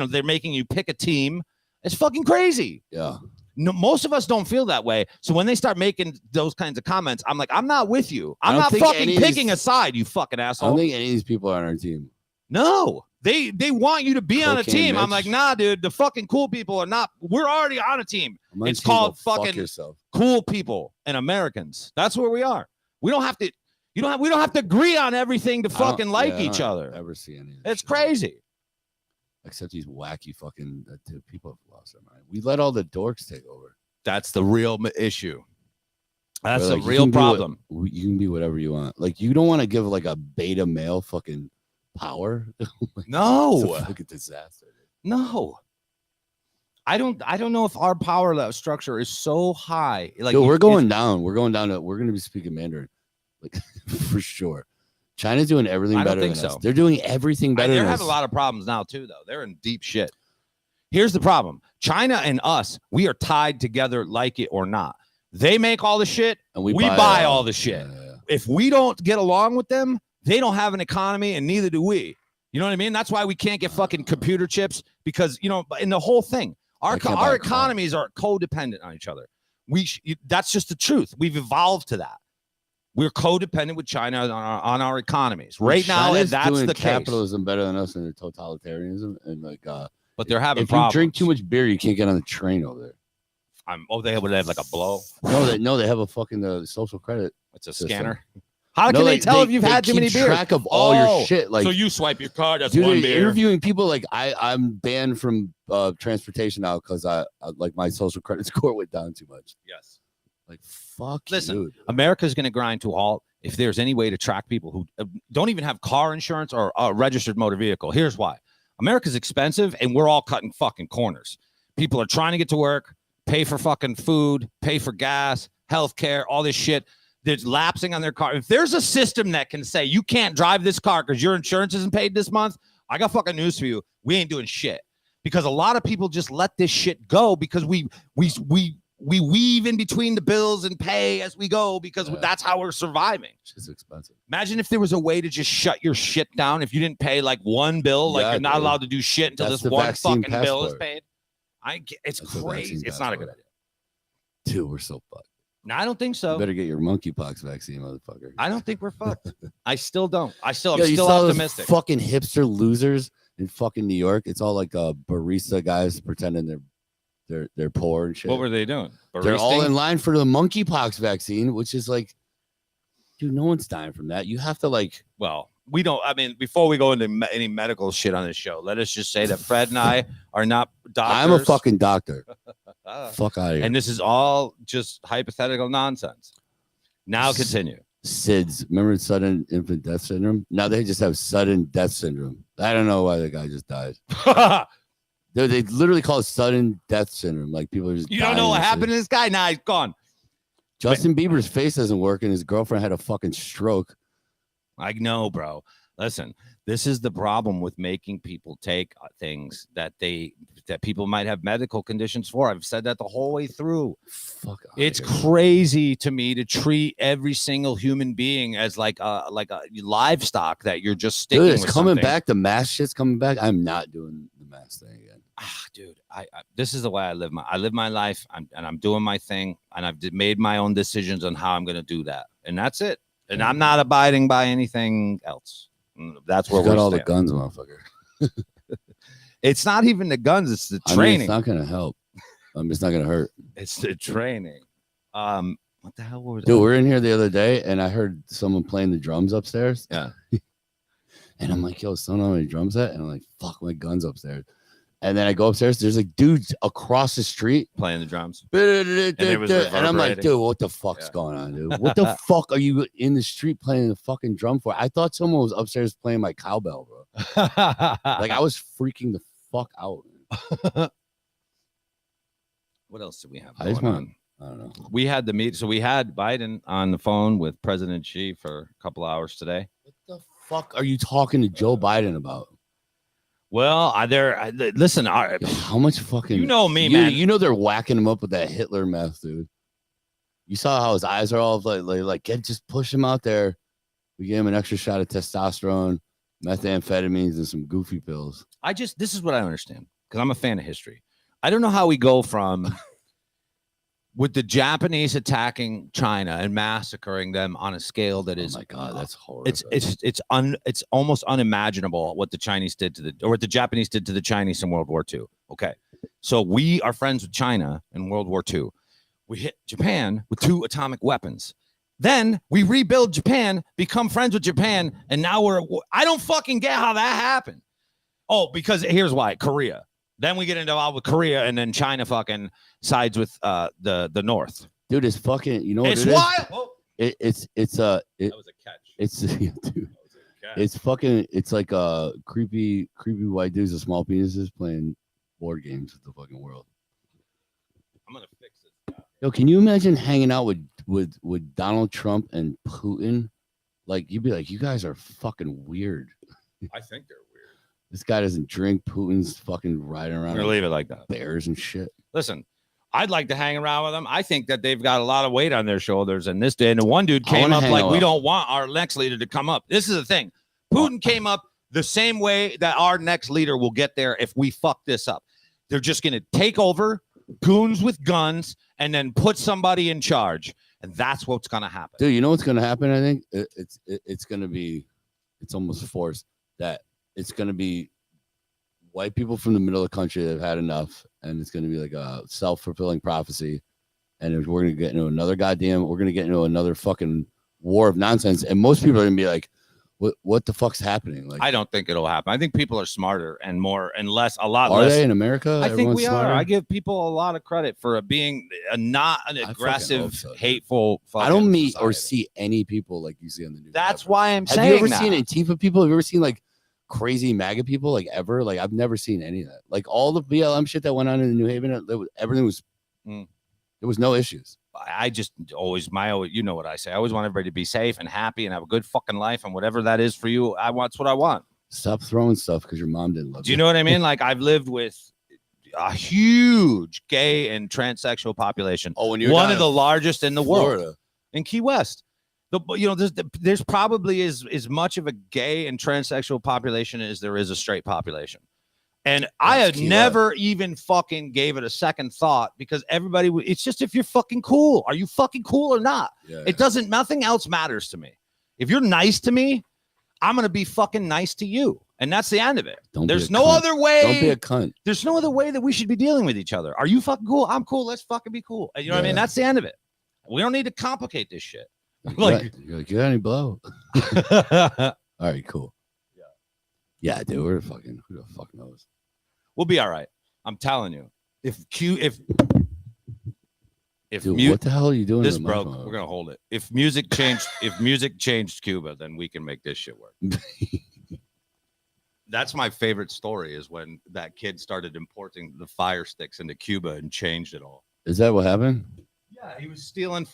they're making you pick a team. It's fucking crazy. Yeah. No, most of us don't feel that way. So when they start making those kinds of comments, I'm like, I'm not with you. I'm don't not think fucking any of these- picking a side, you fucking I asshole. don't think any of these people are on our team. No, they want you to be on a Cocaine team. I'm Mitch. like, nah, dude. The fucking cool people are not. We're already on a team. I'm on It's team, go called fuck fucking yourself. Cool people and Americans. That's where we are. We don't have to. We don't have to agree on everything to I don't- fucking like yeah, I each don't other. Ever see any? Of this It's shit. crazy. Except these wacky fucking dude, people have lost their mind. We let all the dorks take over. That's the real issue. That's They're the like, you real can be what- problem. You can be whatever you want. Like, you don't want to give like a beta male fucking power. It's No. a fucking disaster. Dude. No. I don't know if our power structure is so high. Like, Yo, we're it's- going down. We're going down to. We're going to be speaking Mandarin, like for sure. China's doing everything I don't better think than us. so. They're doing everything better. They're than having us. a lot of problems now too, though. They're in deep shit. Here's the problem: China and us, we are tied together, like it or not. They make all the shit. and we buy all the shit. If we don't get along with them, they don't have an economy, and neither do we. You know what I mean? That's why we can't get fucking computer chips, because in the whole thing, I can't buy our a car. economies are codependent on each other. That's just the truth. We've evolved to that. We're codependent with China on our economies right now, and China's that's doing the case. capitalism better than us in their totalitarianism, and like But they're having if problems. you drink too much beer, you can't get on the train over there. They have like a blow. No, they have a fucking social credit. It's a system. scanner. How can they tell if you've had too many keep beers? track of all your shit. Like, so you swipe your card. That's dude, one they're beer. interviewing people. Like, I'm banned from transportation now because I like my social credit score went down too much. Yes. Like, fuck. Listen, dude. America's going to grind to a halt if there's any way to track people who don't even have car insurance or a registered motor vehicle. Here's why. America's expensive, and we're all cutting fucking corners. People are trying to get to work, pay for fucking food, pay for gas, healthcare, all this shit. There's lapsing on their car. If there's a system that can say you can't drive this car because your insurance isn't paid this month, I got fucking news for you. We ain't doing shit. Because a lot of people just let this shit go because we weave in between the bills and pay as we go because that's how we're surviving. It's expensive. Imagine if there was a way to just shut your shit down if you didn't pay like one bill, like you're not allowed to do shit until That's this the one vaccine fucking bill is passport. paid. It's That's the crazy. vaccine It's not a good passport. idea. Dude, we're so fucked. No, I don't think so. You better get your monkeypox vaccine, motherfucker. I don't think we're fucked. I still don't. I'm Yo, you still saw those optimistic. fucking hipster losers in fucking New York. It's all like barista guys pretending they're poor and shit. What were they doing? They're all Baristing? in line for the monkeypox vaccine, which is like, dude, no one's dying from that. You have to like, Well, we don't. I mean, before we go into any medical shit on this show, let us just say that Fred and I are not doctors. I'm a fucking doctor. Ah. Fuck out of here. And this is all just hypothetical nonsense. Now continue. SIDS, remember sudden infant death syndrome? Now they just have sudden death syndrome. I don't know why the guy just died. They literally call it sudden death syndrome. Like people are just. You don't know what happened to this guy? Nah, he's gone. Justin Bieber's face doesn't work, and his girlfriend had a fucking stroke. I know, bro. Listen, this is the problem with making people take things that people might have medical conditions for. I've said that the whole way through. Fuck. It's crazy to me to treat every single human being as like a livestock that you're just sticking Dude, it's with coming something. back. The mask shit's coming back. I'm not doing the mask thing again. Dude, this is the way I live my life. I'm doing my thing, and I've made my own decisions on how I'm going to do that, and that's it. And I'm not abiding by anything else. That's where You got we're all the standing. guns, motherfucker. It's not even the guns; it's the I mean, training. it's not gonna help. It's not gonna hurt. It's the training. What the hell was Dude, we're in here the other day, and I heard someone playing the drums upstairs. Yeah. And I'm like, yo, someone on my drums set? And I'm like, fuck, my gun's upstairs. And then I go upstairs. There's like dudes across the street playing the drums? and was I'm like, reverberating. dude, what the fuck's going on, dude? What the fuck are you in the street playing the fucking drum for? I thought someone was upstairs playing my cowbell, bro. Like I was freaking the fuck out. What else did we have? I just going want, on? I don't know. We had the meet. So we had Biden on the phone with President Xi for a couple hours today. What the fuck are you talking to Joe Biden about? Well, listen. How much fucking You know me, man. You know they're whacking him up with that Hitler meth, dude. You saw how his eyes are all like just push him out there. We gave him an extra shot of testosterone, methamphetamines, and some goofy pills. This is what I understand because I'm a fan of history. I don't know how we go from with the Japanese attacking China and massacring them on a scale that is, oh my god, that's horrible. it's almost unimaginable what the Chinese did what the Japanese did to the Chinese in World War II. Okay, so we are friends with China in World War II. We hit Japan with 2 atomic weapons. Then we rebuild Japan, become friends with Japan, and now we're. I don't fucking get how that happened. Oh, because here's why: Korea. Then we get involved with Korea, and then China fucking sides with the North. Dude, it's fucking. You know what It's it is? wild. Oh, It's that was a catch. it's yeah, dude. That was a catch. It's fucking. It's like creepy white dudes with small penises playing board games with the fucking world. I'm gonna fix this. Yo, can you imagine hanging out with Donald Trump and Putin? Like you'd be like, you guys are fucking weird. I think they're weird. This guy doesn't drink. Putin's fucking riding I'm around gonna with leave it like that. bears and shit. Listen, I'd like to hang around with them. I think that they've got a lot of weight on their shoulders. And this day, and the one dude I came wanna up hang like, out. we don't want our next leader to come up. This is the thing. Putin came up the same way that our next leader will get there if we fuck this up. They're just gonna take over, goons with guns, and then put somebody in charge. And that's what's going to happen. Dude, you know what's gonna happen? I think it's gonna be, it's almost forced that it's gonna be white people from the middle of the country that have had enough, and it's gonna be like a self-fulfilling prophecy, and if we're gonna get into another fucking war of nonsense, and most people are gonna be like, what the fuck's happening? Like, I don't think it'll happen. I think people are smarter and more and less, a lot are less. they in America? I think Everyone's we smarter? are. I give people a lot of credit for being not an fucking hope aggressive, so, dude. hateful. I don't fucking meet or society. see any people like you see on the news. That's ever. why I'm Have saying you ever that. seen Antifa people? Have you ever seen like crazy MAGA people like ever? Like I've never seen any of that. Like all the BLM shit that went on in New Haven, everything was Mm. there was no issues. I just always you know what I say. I always want everybody to be safe and happy and have a good fucking life, and whatever that is for you, that's what I want. Stop throwing stuff because your mom didn't love Do you know what I mean? Like I've lived with a huge gay and transsexual population. Oh, when you're One down of the largest in the world Florida. in Key West. There's probably as much of a gay and transsexual population as there is a straight population. And I That's had Key never even fucking gave it a second thought because everybody, it's just if you're fucking cool. Are you fucking cool or not? Yeah, It doesn't, nothing else matters to me. If you're nice to me, I'm going to be fucking nice to you. And that's the end of it. Don't be There's a no cunt. other way. Don't be a cunt. There's no other way that we should be dealing with each other. Are you fucking cool? I'm cool. Let's fucking be cool. And you know what I mean? Yeah. That's the end of it. We don't need to complicate this shit. You're like, you got any blow? All right, cool. Yeah, dude, who the fuck knows? We'll be all right. I'm telling you. If Dude, what the hell are you doing? this to the broke, microphone? we're gonna hold it. If music changed Cuba, then we can make this shit work. That's my favorite story is when that kid started importing the fire sticks into Cuba and changed it all. Is that what happened? Yeah, he was stealing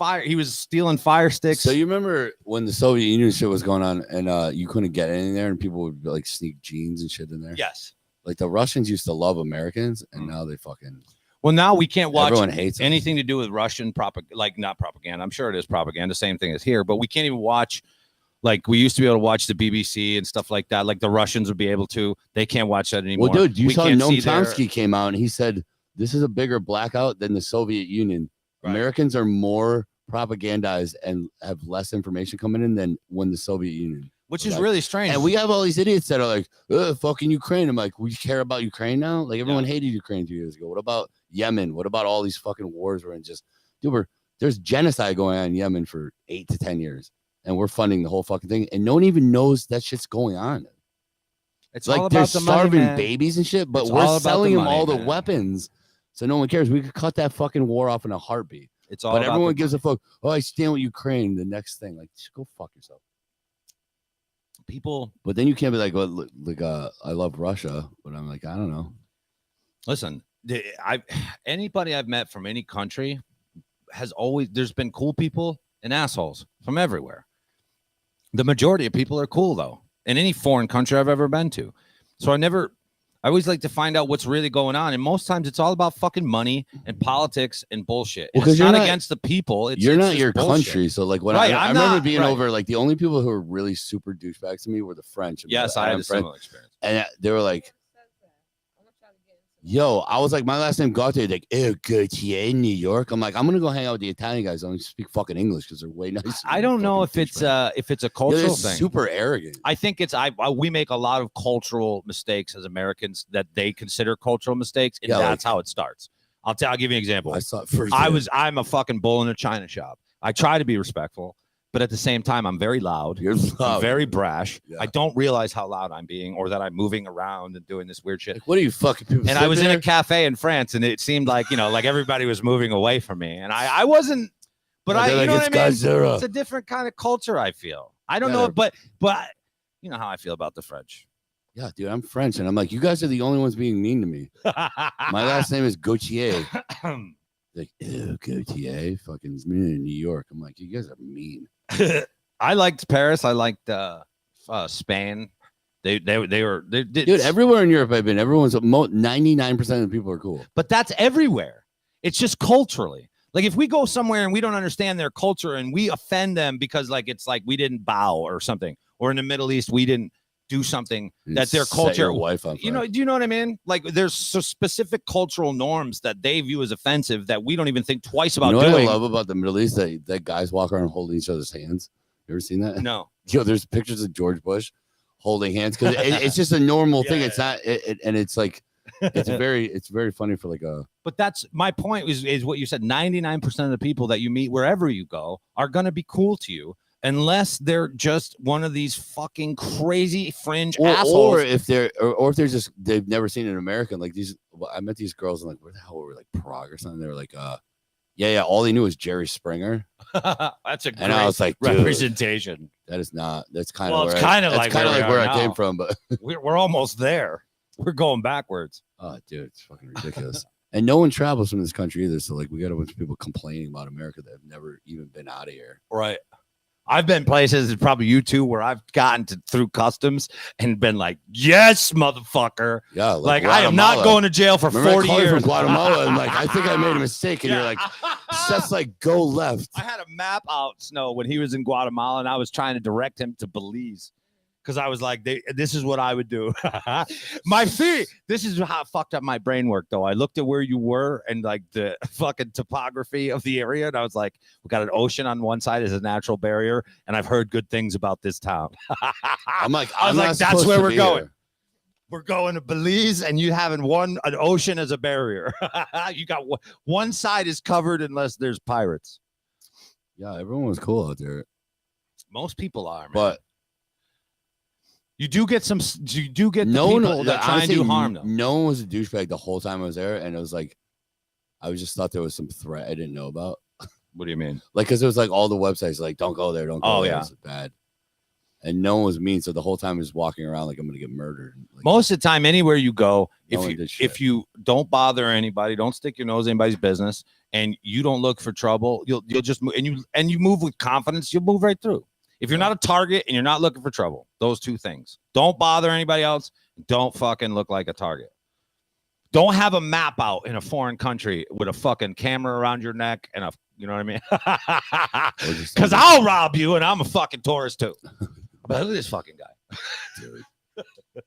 fire sticks. So you remember when the Soviet Union shit was going on and you couldn't get in there and people would like sneak jeans and shit in there? Yes. Like the Russians used to love Americans and Mm. now they fucking Well, now we can't watch everyone hates them. anything to do with Russian propaganda, like not propaganda. I'm sure it is propaganda, same thing as here, but we can't even watch. Like we used to be able to watch the BBC and stuff like that. Like the Russians would be able to. They can't watch that anymore. Well, dude, you We saw can't Noam see their- Chomsky came out and he said this is a bigger blackout than the Soviet Union. Right. Americans are more propagandized and have less information coming in than when the Soviet Union. which is Like, really strange. And we have all these idiots that are like, fucking Ukraine. I'm like, we care about Ukraine now? Like everyone hated Ukraine 2 years ago. What about Yemen? What about all these fucking wars we're in? Just dude, there's genocide going on in Yemen for 8 to 10 years. And we're funding the whole fucking thing. And no one even knows that shit's going on. it's all Like about they're the money, starving man. babies and shit, but It's all we're about selling the them money, all the man. weapons. So no one cares. We could cut that fucking war off in a heartbeat. It's all But about everyone the gives a fuck. Oh, I stand with Ukraine. The next thing, like, just go fuck yourself. people. But then you can't be like, well, I love Russia, but I'm like, I don't know. Listen, anybody I've met from any country has always. There's been cool people and assholes from everywhere. The majority of people are cool though, in any foreign country I've ever been to. So I always like to find out what's really going on, and most times it's all about fucking money and politics and bullshit. Well, And 'cause it's you're not not- against the people. It's You're not just your bullshit. country. So, like, when Right, I I'm remember not- being right. over, like, the only people who were really super douchebags to me were the French. Yes, I had a similar experience. And they were like, yo, I was like, my last name Gautier, like, oh, Gautier in New York. I'm like, I'm gonna go hang out with the Italian guys. I don't speak fucking English because they're way nicer. I don't know if it's a cultural thing. super arrogant. I think we make a lot of cultural mistakes as Americans that they consider cultural mistakes, and Yeah, that's how it starts. I'll give you an example. I saw it first. I'm a fucking bull in a china shop. I try to be respectful, but at the same time, I'm very loud. You're I'm loud. very brash. Yeah. I don't realize how loud I'm being, or that I'm moving around and doing this weird shit. Like, what are you fucking people? And I was in sitting a cafe in France, and it seemed like like everybody was moving away from me, and I wasn't. But there? I, They're you know like, what I mean? it's Godzilla. It's a different kind of culture. I feel. I don't Yeah, know, they're- but you know how I feel about the French. Yeah, dude, I'm French, and I'm like, you guys are the only ones being mean to me. My last name is Gautier. Like, ew, Gautier, fucking mean in New York. I'm like, you guys are mean. I liked Paris. I liked Spain. They Dude, everywhere in Europe I've been, 99% of the people are cool. but that's everywhere. It's just culturally. Like if we go somewhere and we don't understand their culture and we offend them because like it's like we didn't bow or something, or in the Middle East we didn't do something You that their set culture, your wife on you know, fire. do you know what I mean? Like there's so specific cultural norms that they view as offensive that we don't even think twice about You know what doing. I love about the Middle East? That guys walk around holding each other's hands. You ever seen that? No. Yo, there's pictures of George Bush holding hands because it's just a normal thing. Yeah, It's not, and it's like it's very funny for like a. But that's my point is what you said. 99% of the people that you meet wherever you go are going to be cool to you unless they're just one of these fucking crazy fringe assholes. Or if they're just they've never seen an American like these. I met these girls and like where the hell were we, like Prague or something? They were like yeah, all they knew was Jerry Springer. That's a great And I was like, dude, representation. that is not. That's kind Well, of. it's kind of like where I now. came from, but We're almost there. We're going backwards. oh, dude, it's fucking ridiculous. And no one travels from this country either. So like, we got a bunch of people complaining about America that have never even been out of here. Right. I've been places, it's probably you too, where I've gotten through customs and been like, yes, motherfucker. Yeah, Like I am not Guatemala. going to jail for Remember 40 I called you years. from Guatemala, and like I think I made a mistake, and Yeah. you're like, Seth's like, go left. I had a map out, Snow, when he was in Guatemala, and I was trying to direct him to Belize because I was like, this is what I would do. My fear, this is how fucked up my brain worked, though. I looked at where you were and like the fucking topography of the area, and I was like, we got an ocean on one side as a natural barrier, and I've heard good things about this town. I'm like, I was I'm like, not that's supposed where to we're be going. here. We're going to Belize, and you having an ocean as a barrier. You got one side is covered unless there's pirates. Yeah, everyone was cool out there, Most people are, man. but You do get the no people one that try and do harm, though. No one was a douchebag the whole time I was there, and it was like, I was just thought there was some threat I didn't know about. What do you mean? Like, because it was like all the websites like, don't go there, don't go Oh, there. yeah. It's bad. And no one was mean, so the whole time I was walking around like I'm gonna get murdered. Like, Most of the time, anywhere you go, No one if did shit. you don't bother anybody, don't stick your nose in anybody's business, and you don't look for trouble, you'll just move, and you move with confidence, you'll move right through. If you're not a target and you're not looking for trouble, those two things. Don't bother anybody else. Don't fucking look like a target. Don't have a map out in a foreign country with a fucking camera around your neck and you know what I mean? Because I'll rob you and I'm a fucking tourist too. But look at this fucking guy. dude.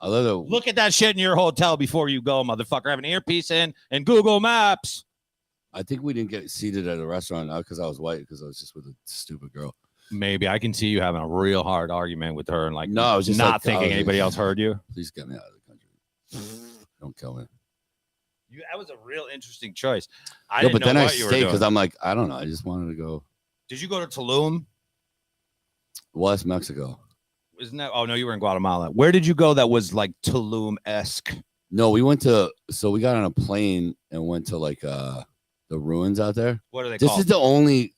I love the Look at that shit in your hotel before you go, motherfucker. Have an earpiece in and Google Maps. I think we didn't get seated at a restaurant not because I was white, because I was just with a stupid girl. Maybe I can see you having a real hard argument with her and like No, I was just not like, thinking I was anybody like, else heard you. Please get me out of the country. Don't kill me. That was a real interesting choice. I No, didn't but know then I what you were stayed doing. because I'm like, I don't know. I just wanted to go Did you go to Tulum? West Mexico. Isn't that? Oh no, you were in Guatemala. Where did you go that was like Tulum-esque? No, we got on a plane and went to like the ruins out there. What are they This called? is the only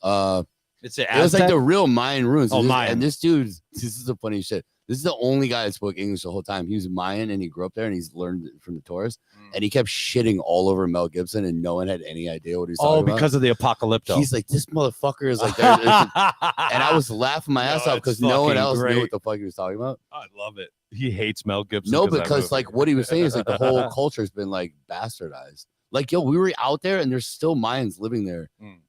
It's the it was like Aztec? the real Mayan ruins. Oh, And this, Mayan. And this dude, this is the funny shit. This is the only guy that spoke English the whole time. He was Mayan and he grew up there and he's learned it from the tourists. Mm. And he kept shitting all over Mel Gibson and no one had any idea what he was talking Oh, about. because of the apocalypto. He's like, this motherfucker is like, there. And I was laughing my ass No, off it's because no one fucking else great. knew what the fuck he was talking about. I love it. He hates Mel Gibson. No, of that because movie. like what he was saying is like the whole culture has been like bastardized. Like, yo, we were out there and there's still Mayans living there. Mm.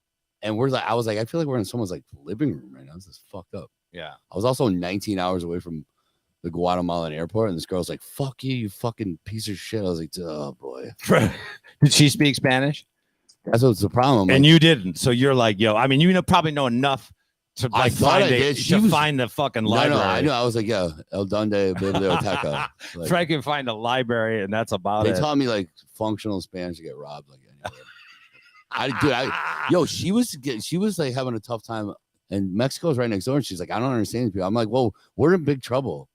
And I was like, I feel like we're in someone's like living room right now. This is fucked up. Yeah. I was also 19 hours away from the Guatemalan airport, and this girl's like, fuck you, you fucking piece of shit. I was like, oh boy. Did she speak Spanish? That's what's the problem. And you didn't. So you're like, yo, I mean, you probably know enough to I like thought find I did. She to was- find the fucking no, library. I know. I was like, yeah, El Donde Biblioteca. Like, Frank can find a library, and that's about they it. taught me like functional Spanish to get robbed like anywhere. Yo, she was like having a tough time, and Mexico's right next door, and she's like, I don't understand these people. I'm like, well, we're in big trouble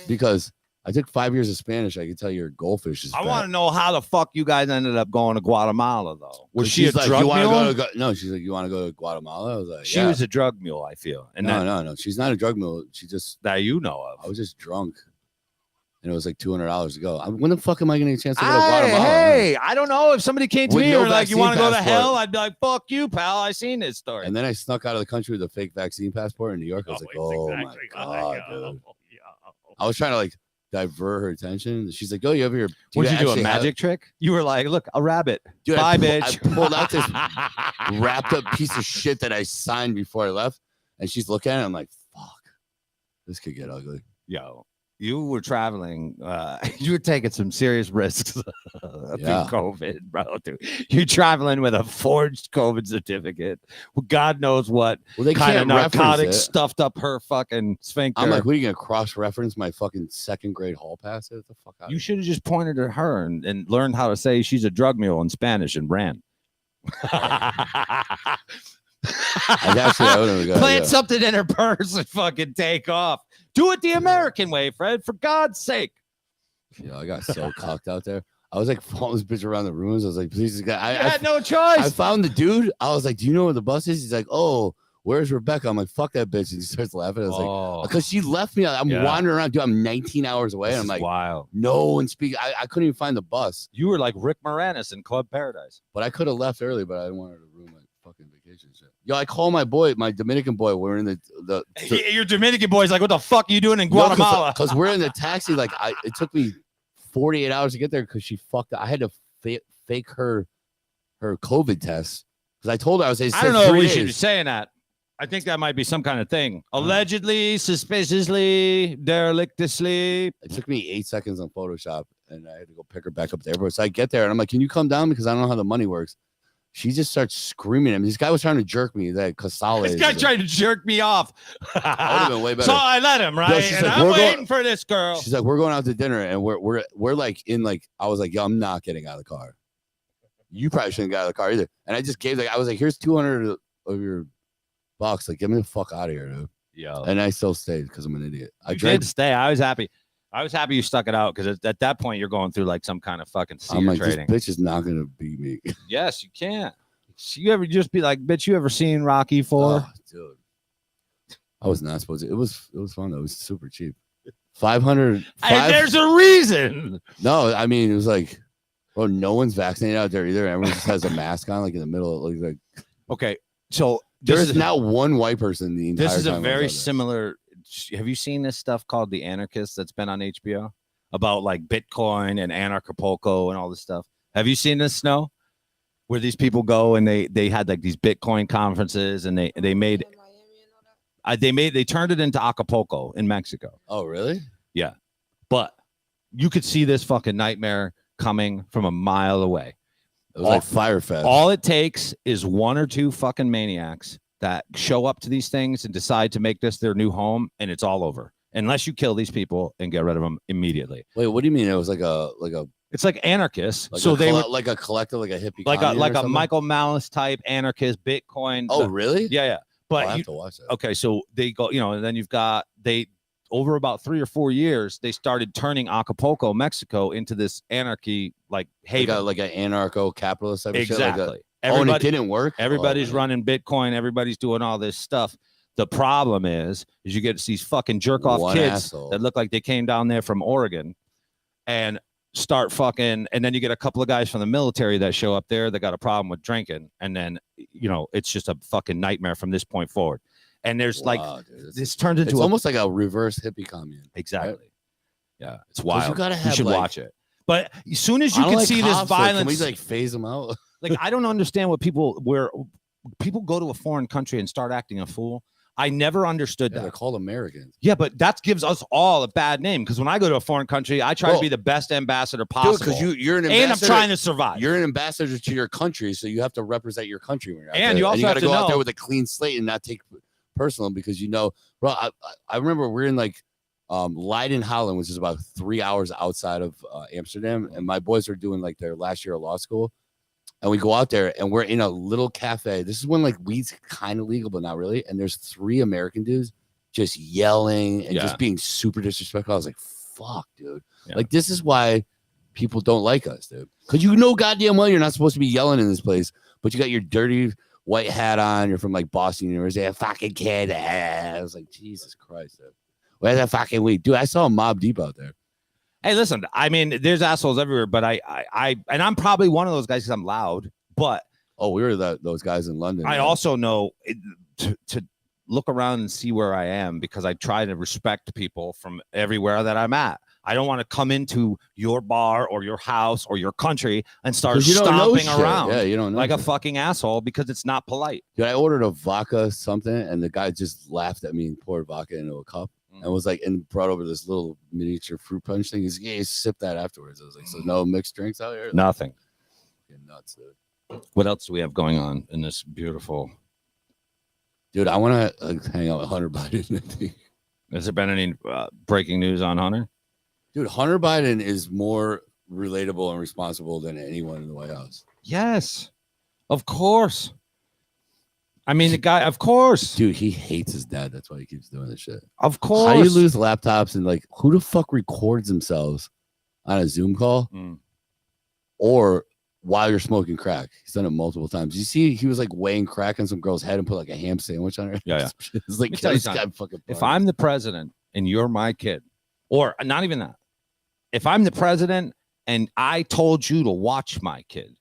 because I took 5 years of Spanish. I can tell your goldfish is. I fat. want to know how the fuck you guys ended up going to Guatemala, though. Was she a She's like, drug you wanna mule? go to no, she's like, you want to go to Guatemala? I was like, She yeah. was a drug mule, I feel. And No. She's not a drug mule. She just, that you know I of. was just drunk, and it was like $200 to go. When the fuck am I getting a chance to go to Guatemala? Hey, I don't know. If somebody came to With me no and were like, you vaccine want to go to passport. hell? I'd be like, fuck you, pal. I seen this story. And then I snuck out of the country with a fake vaccine passport in New York. I was like, it's oh exactly my what I god, know. dude. Yeah. I was trying to like divert her attention. She's like, oh, you have your. Would you do a actually have-" magic trick? You were like, look, a rabbit. Dude, Bye, I bitch. pulled out this wrapped up piece of shit that I signed before I left, and she's looking at it. I'm like, fuck, this could get ugly. Yo, You were traveling. You were taking some serious risks through Yeah. COVID, bro. Dude. You're traveling with a forged COVID certificate. God knows what Well, they kind of can't reference narcotics it. stuffed up her fucking sphincter. I'm like, what are you gonna cross-reference my fucking second grade hall pass? Get the fuck out. You should have just pointed at her and learned how to say she's a drug mule in Spanish and ran. Actually, I would've got- Plant yeah. something in her purse and fucking take off. Do it the American way, Fred, for God's sake. Yeah, I got so cocked out there. I was like following this bitch around the rooms. I was like, please, this guy. You I had no choice. I found the dude. I was like, do you know where the bus is? He's like, oh, where's Rebecca? I'm like, fuck that bitch. And he starts laughing. I was like, Oh, because she left me. I'm Yeah. wandering around, dude. I'm 19 hours away. this And I'm is like, wild. no one speak. I couldn't even find the bus, You were like Rick Moranis in Club Paradise. but I could have left early, but I didn't want her to ruin my fucking vacation shit. Yo, I call my boy, my Dominican boy. We're in the Your Dominican boy's like, what the fuck are you doing in Guatemala? because we're in the taxi. Like, it took me 48 hours to get there because she fucked up. I had to fake her COVID test because I told her I was. It I said don't know if 3 we should be days. saying that. I think that might be some kind of thing. Allegedly, suspiciously, derelictously. It took me 8 seconds on Photoshop, and I had to go pick her back up at the airport. So I get there, and I'm like, "Can you come down because I don't know how the money works." She just starts screaming at me. This guy was trying to jerk me. That Casale. This guy tried to jerk me off. That would have been way better. So I let him, right? she's And like, I'm "We're going-" waiting for this girl. She's like, "We're going out to dinner, and we're like in like." I was like, "Yo, I'm not getting out of the car. You probably shouldn't get out of the car either." And I just gave I was like, "Here's 200 of your bucks. Like, get me the fuck out of here, dude." Yo, And I still stayed because I'm an idiot. I you drank. did stay. I was happy. I was happy you stuck it out because at that point you're going through like some kind of fucking I'm seer like, trading. this bitch is not gonna beat me. Yes, you can't. You ever just be like, bitch, you ever seen Rocky 4? Oh, dude. I was not supposed to. It was fun though. It was super cheap. 500. There's a reason. No, I mean it was like, bro, no one's vaccinated out there either. Everyone just has a mask on, like in the middle. Like Okay, so there this is not one white person in the entire. This is a time I was very out there. similar. Have you seen this stuff called The Anarchist that's been on HBO about like Bitcoin and Anarchapulco and all this stuff? Have you seen this, Snow? Where these people go and they had like these Bitcoin conferences and they made In Miami and all that. they turned it into Acapulco in Mexico. Oh really? But you could see this fucking nightmare coming from a mile away. It was like Firefest. All it takes is one or two fucking maniacs that show up to these things and decide to make this their new home, and it's all over. Unless you kill these people and get rid of them immediately. Wait, what do you mean? It was like a It's like anarchists. like So a they were like a collective, like a hippie, like commune or a something? Michael Malice type anarchist Bitcoin. Oh really? yeah. Oh, But I have you, to watch that. okay, so they go, and then you've got over about 3 or 4 years, they started turning Acapulco, Mexico, into this anarchy like haven. Like an anarcho-capitalist type of shit. Exactly. Like and it didn't work. Everybody's Oh, man. running Bitcoin. Everybody's doing all this stuff. The problem is you get these fucking jerk off One kids asshole. that look like they came down there from Oregon and start fucking, and then you get a couple of guys from the military that show up there that got a problem with drinking. And then, it's just a fucking nightmare from this point forward. And there's Wow, dude, it's- this turns into it's almost like a reverse hippie commune. exactly. Yeah. It's 'Cause wild. You gotta You have should like, watch it. But as soon as I you don't can like see this cops, like, violence, can we like phase them out? like I don't understand where people go to a foreign country and start acting a fool. I never understood Yeah, they're that. called Americans. Yeah, but that gives us all a bad name because when I go to a foreign country, I try to Well, be the best ambassador Dude, possible. because you're an and I'm ambassador. trying to survive. You're an ambassador to your country, so you have to represent your country when you're out And there. you also you have gotta to go out there know- with a clean slate and not take personal because bro. I remember we're in like Leiden, Holland, which is about 3 hours outside of Amsterdam, and my boys are doing like their last year of law school, and we go out there and we're in a little cafe. This is when like weed's kind of legal, but not really. And there's 3 American dudes just yelling and Yeah. just being super disrespectful. I was like, "Fuck, dude! Yeah. Like this is why." People don't like us, dude. Because you know goddamn well you're not supposed to be yelling in this place, but you got your dirty white hat on. You're from like Boston University. A fucking kid. I was like, Jesus Christ, dude. Where's that fucking weed? Dude, I saw Mob Deep out there. Hey, listen, I mean, there's assholes everywhere, but I and I'm probably one of those guys because I'm loud, but Oh, we were those guys in London. I man. also know to look around and see where I am because I try to respect people from everywhere that I'm at. I don't want to come into your bar or your house or your country and start 'Cause you don't know stomping shit. around Yeah, you don't know. like a shit. fucking asshole because it's not polite. Dude, I ordered a vodka something, and the guy just laughed at me and poured vodka into a cup. and was like, and brought over this little miniature fruit punch thing. He's like, yeah, sip that afterwards. I was like, so no mixed drinks out here? Nothing. Fucking nuts, dude. What else do we have going on in this beautiful? Dude, I want to hang out with Hunter Biden. I think. Has there been any breaking news on Hunter? Dude, Hunter Biden is more relatable and responsible than anyone in the White House. Yes, of course. I mean, the guy, of course, Dude, he hates his dad. That's why he keeps doing this shit. of course. How do you lose laptops and like who the fuck records themselves on a Zoom call Mm. or while you're smoking crack? He's done it multiple times. You see, he was like weighing crack on some girl's head and put like a ham sandwich on her. Yeah. It's like, me tell you this guy something. fucking. If party. I'm the president and you're my kid, or not even that, if I'm the president and I told you to watch my kid,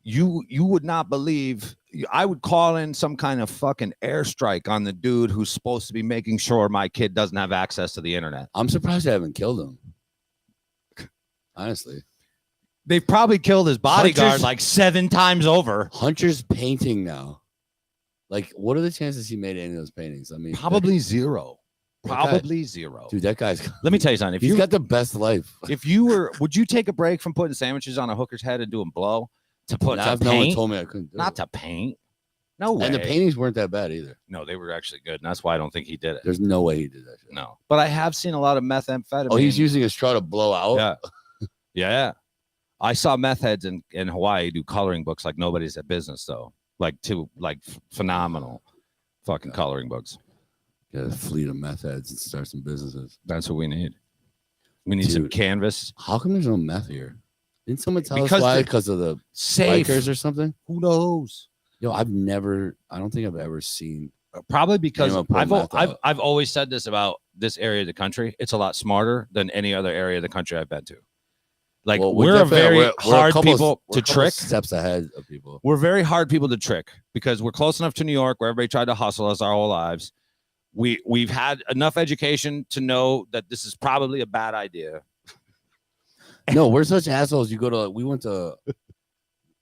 you would not believe. I would call in some kind of fucking airstrike on the dude who's supposed to be making sure my kid doesn't have access to the internet. I'm surprised they haven't killed him. Honestly, They've probably killed his bodyguard Hunter's- like 7 times over. Hunter's painting now. Like, what are the chances he made any of those paintings? I mean, Probably zero. That guy- Probably zero. dude, that guy's. Let me tell you something. If He's you got the best life. if you were, would you take a break from putting sandwiches on a hooker's head and doing blow to put Now, to if no one paint? told me I couldn't do Not it. to paint. No way. And the paintings weren't that bad either. No, they were actually good, and that's why I don't think he did it. There's no way he did that shit. No, but I have seen a lot of methamphetamine. Oh, he's using a straw to blow out. Yeah, yeah. I saw meth heads in Hawaii do coloring books like nobody's at business though. Like phenomenal, fucking Yeah. coloring books. Get a fleet of meth heads and start some businesses. That's what we need. We need some Dude. canvas. How come there's no meth here? Didn't someone tell Because us why? the- Because of the Safe. bikers or something? Who knows? Yo, I don't think I've ever seen. Probably because Anyone put meth out. I've always said this about this area of the country. It's a lot smarter than any other area of the country I've been to. Like Well, we're a definitely- very we're a hard couple- people we're to a couple trick. steps ahead of people. We're very hard people to trick because we're close enough to New York where everybody tried to hustle us our whole lives. We've had enough education to know that this is probably a bad idea. No, we're such assholes. You go to we went to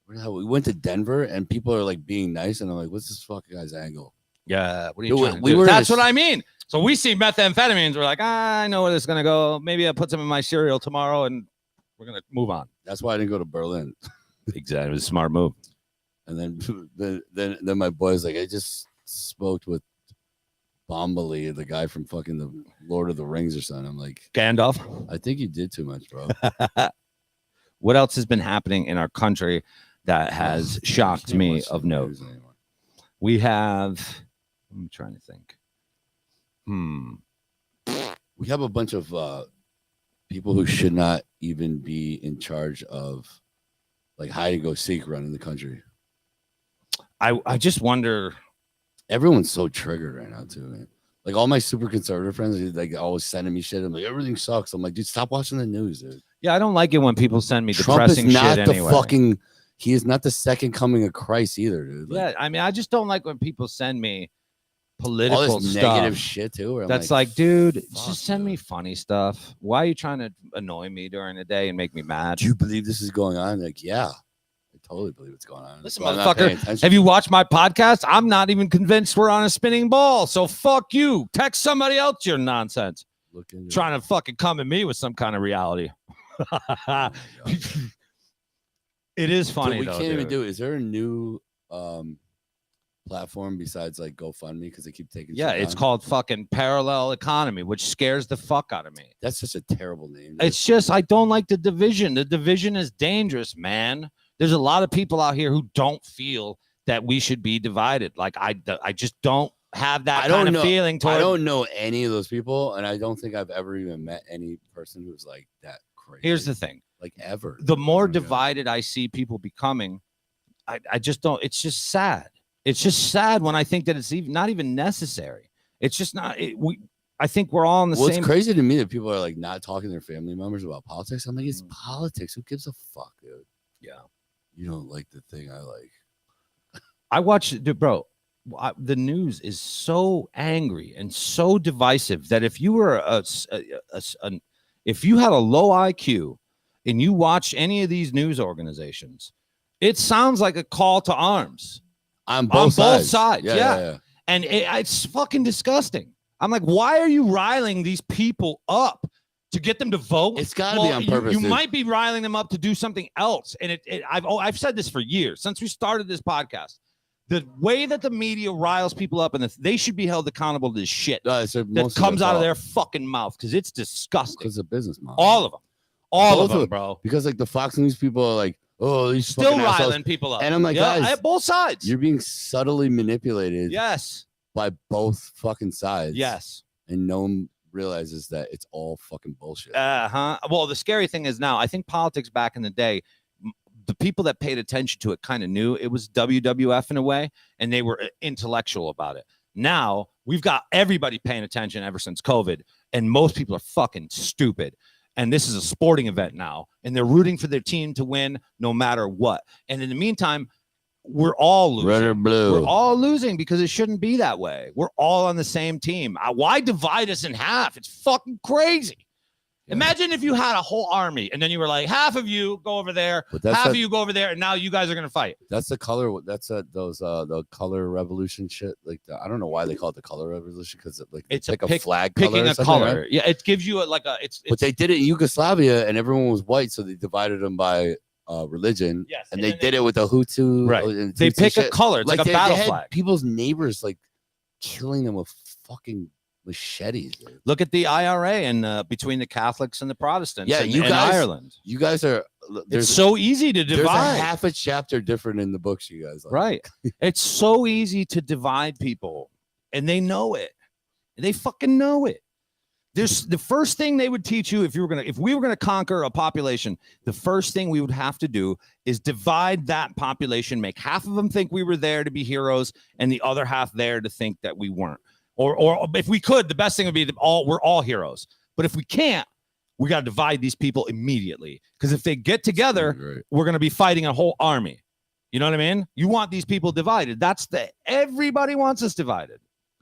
where the hell- we went to Denver and people are like being nice and I'm like, what's this fucking guy's angle? Yeah, what are you Dude, trying to we do? were in That's a- what I mean. So we see methamphetamines. We're like, I know where this is gonna go. Maybe I'll put some in my cereal tomorrow, and we're gonna move on. That's why I didn't go to Berlin. Exactly, it was a smart move. And then my boy's like, I just spoke with Bombali, the guy from fucking the Lord of the Rings or something. I'm like, Gandalf. I think you did too much, bro. What else has been happening in our country that has I shocked can't me watch the of note? news anymore. We have. I'm trying to think. We have a bunch of people who should not even be in charge of like hide and go seek running the country. I just wonder. Everyone's so triggered right now too, man. Like all my super conservative friends, they're, like always sending me shit. I'm like, everything sucks. I'm like, dude, stop watching the news, dude. Yeah, I don't like it when people send me Trump is depressing not shit the anyway. fucking. He is not the second coming of Christ either, dude. Like, Yeah, I mean, I just don't like when people send me all political this stuff. negative shit too. where I'm That's like, dude, fuck, just send me dude. funny stuff. Why are you trying to annoy me during the day and make me mad? Do you believe this is going on? Like, yeah, I totally believe what's going on. Listen, But I'm not paying motherfucker, attention. have you watched my podcast? I'm not even convinced we're on a spinning ball. So fuck you. Text somebody else your nonsense. Look into Trying to fucking come at me with some kind of reality. it. Oh my God. It is Dude, funny we though. can't even dude. do it. Is there a new platform besides like GoFundMe because they keep taking? Yeah, shit it's down? called fucking parallel economy, which scares the fuck out of me. That's such a terrible name. dude. It's just I don't like the division. The division is dangerous, man. There's a lot of people out here who don't feel that we should be divided. Like I just don't have that I don't kind of know- feeling toward. I don't know any of those people, and I don't think I've ever even met any person who's like that crazy. Here's the thing: like ever. the more Oh my God. divided I see people becoming, I just don't. It's just sad. It's just sad when I think that it's even not even necessary. It's just not. I think we're all in the Well, same. it's crazy to me that people are like not talking to their family members about politics. I'm like, it's Mm. politics. Who gives a fuck, dude? Yeah. You don't like the thing I like. I watch, dude, bro. The news is so angry and so divisive that if you were if you had a low IQ and you watch any of these news organizations, it sounds like a call to arms, On both both sides. sides, yeah. yeah. and it's fucking disgusting. I'm like, why are you riling these people up to get them to vote? It's got to be on purpose. You dude. might be riling them up to do something else. And I've said this for years since we started this podcast. The way that the media riles people up, and they should be held accountable to this shit that comes out of their fucking mouth because it's disgusting. Because of business model. All of them, all Both of them, of- bro. Because like the Fox News people are like, oh, these Still fucking assholes. riling people up, And I'm like, yeah, guys, at both sides. You're being subtly manipulated Yes, by both fucking sides. yes. And no one realizes that it's all fucking bullshit. Well, the scary thing is now, I think politics back in the day, the people that paid attention to it kind of knew it was WWF in a way, and they were intellectual about it. Now we've got everybody paying attention ever since COVID, and most people are fucking stupid. And this is a sporting event now, and they're rooting for their team to win no matter what. And in the meantime, we're all losing. Red or blue. We're all losing because it shouldn't be that way. We're all on the same team. Why divide us in half? It's fucking crazy. Yeah. Imagine if you had a whole army and then you were like, half of you go over there, But that's half a- of you go over there, and now you guys are gonna fight. That's the color. That's the color revolution shit. Like I don't know why they call it the color revolution because It's like a a flag Picking color or a something, color. right? Yeah, it gives you it's But they did it in Yugoslavia and everyone was white, so they divided them by religion. yes, And they then did it with the Hutu. Right. And They Tutsi pick a shit. color. It's like a they battle had flag. people's neighbors like killing them with fucking machetes. Dude. Look at the IRA and between the Catholics and the Protestants. Yeah, in, you in guys- Ireland. You guys are It's so easy to there's a divide. half a chapter different in the books, you guys. Like. Right. It's so easy to divide people, and they know it. They fucking know it. There's the first thing they would teach you if we were gonna conquer a population, the first thing we would have to do is divide that population, make half of them think we were there to be heroes, and the other half there to think that we weren't. Or if we could, the best thing would be we're all heroes. But if we can't, we got to divide these people immediately. Because if they get together, Right. we're going to be fighting a whole army. You know what I mean? You want these people divided. Everybody wants us divided.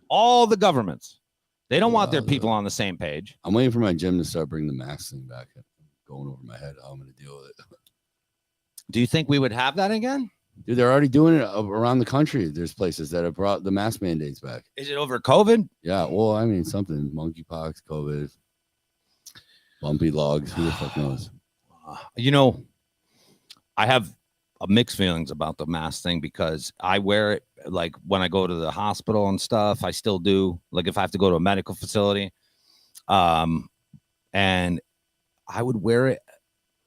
All the governments. They don't want their people on the same page. I'm waiting for my gym to start bringing the mask thing back. Going over my head, how I'm going to deal with it. Do you think we would have that again? Dude, they're already doing it around the country. There's places that have brought the mask mandates back. Is it over COVID? Yeah, well, I mean, something monkeypox, COVID, bumpy logs. Who the fuck knows? You know, I have mixed feelings about the mask thing because I wear it like when I go to the hospital and stuff. I still do. Like if I have to go to a medical facility, and I would wear it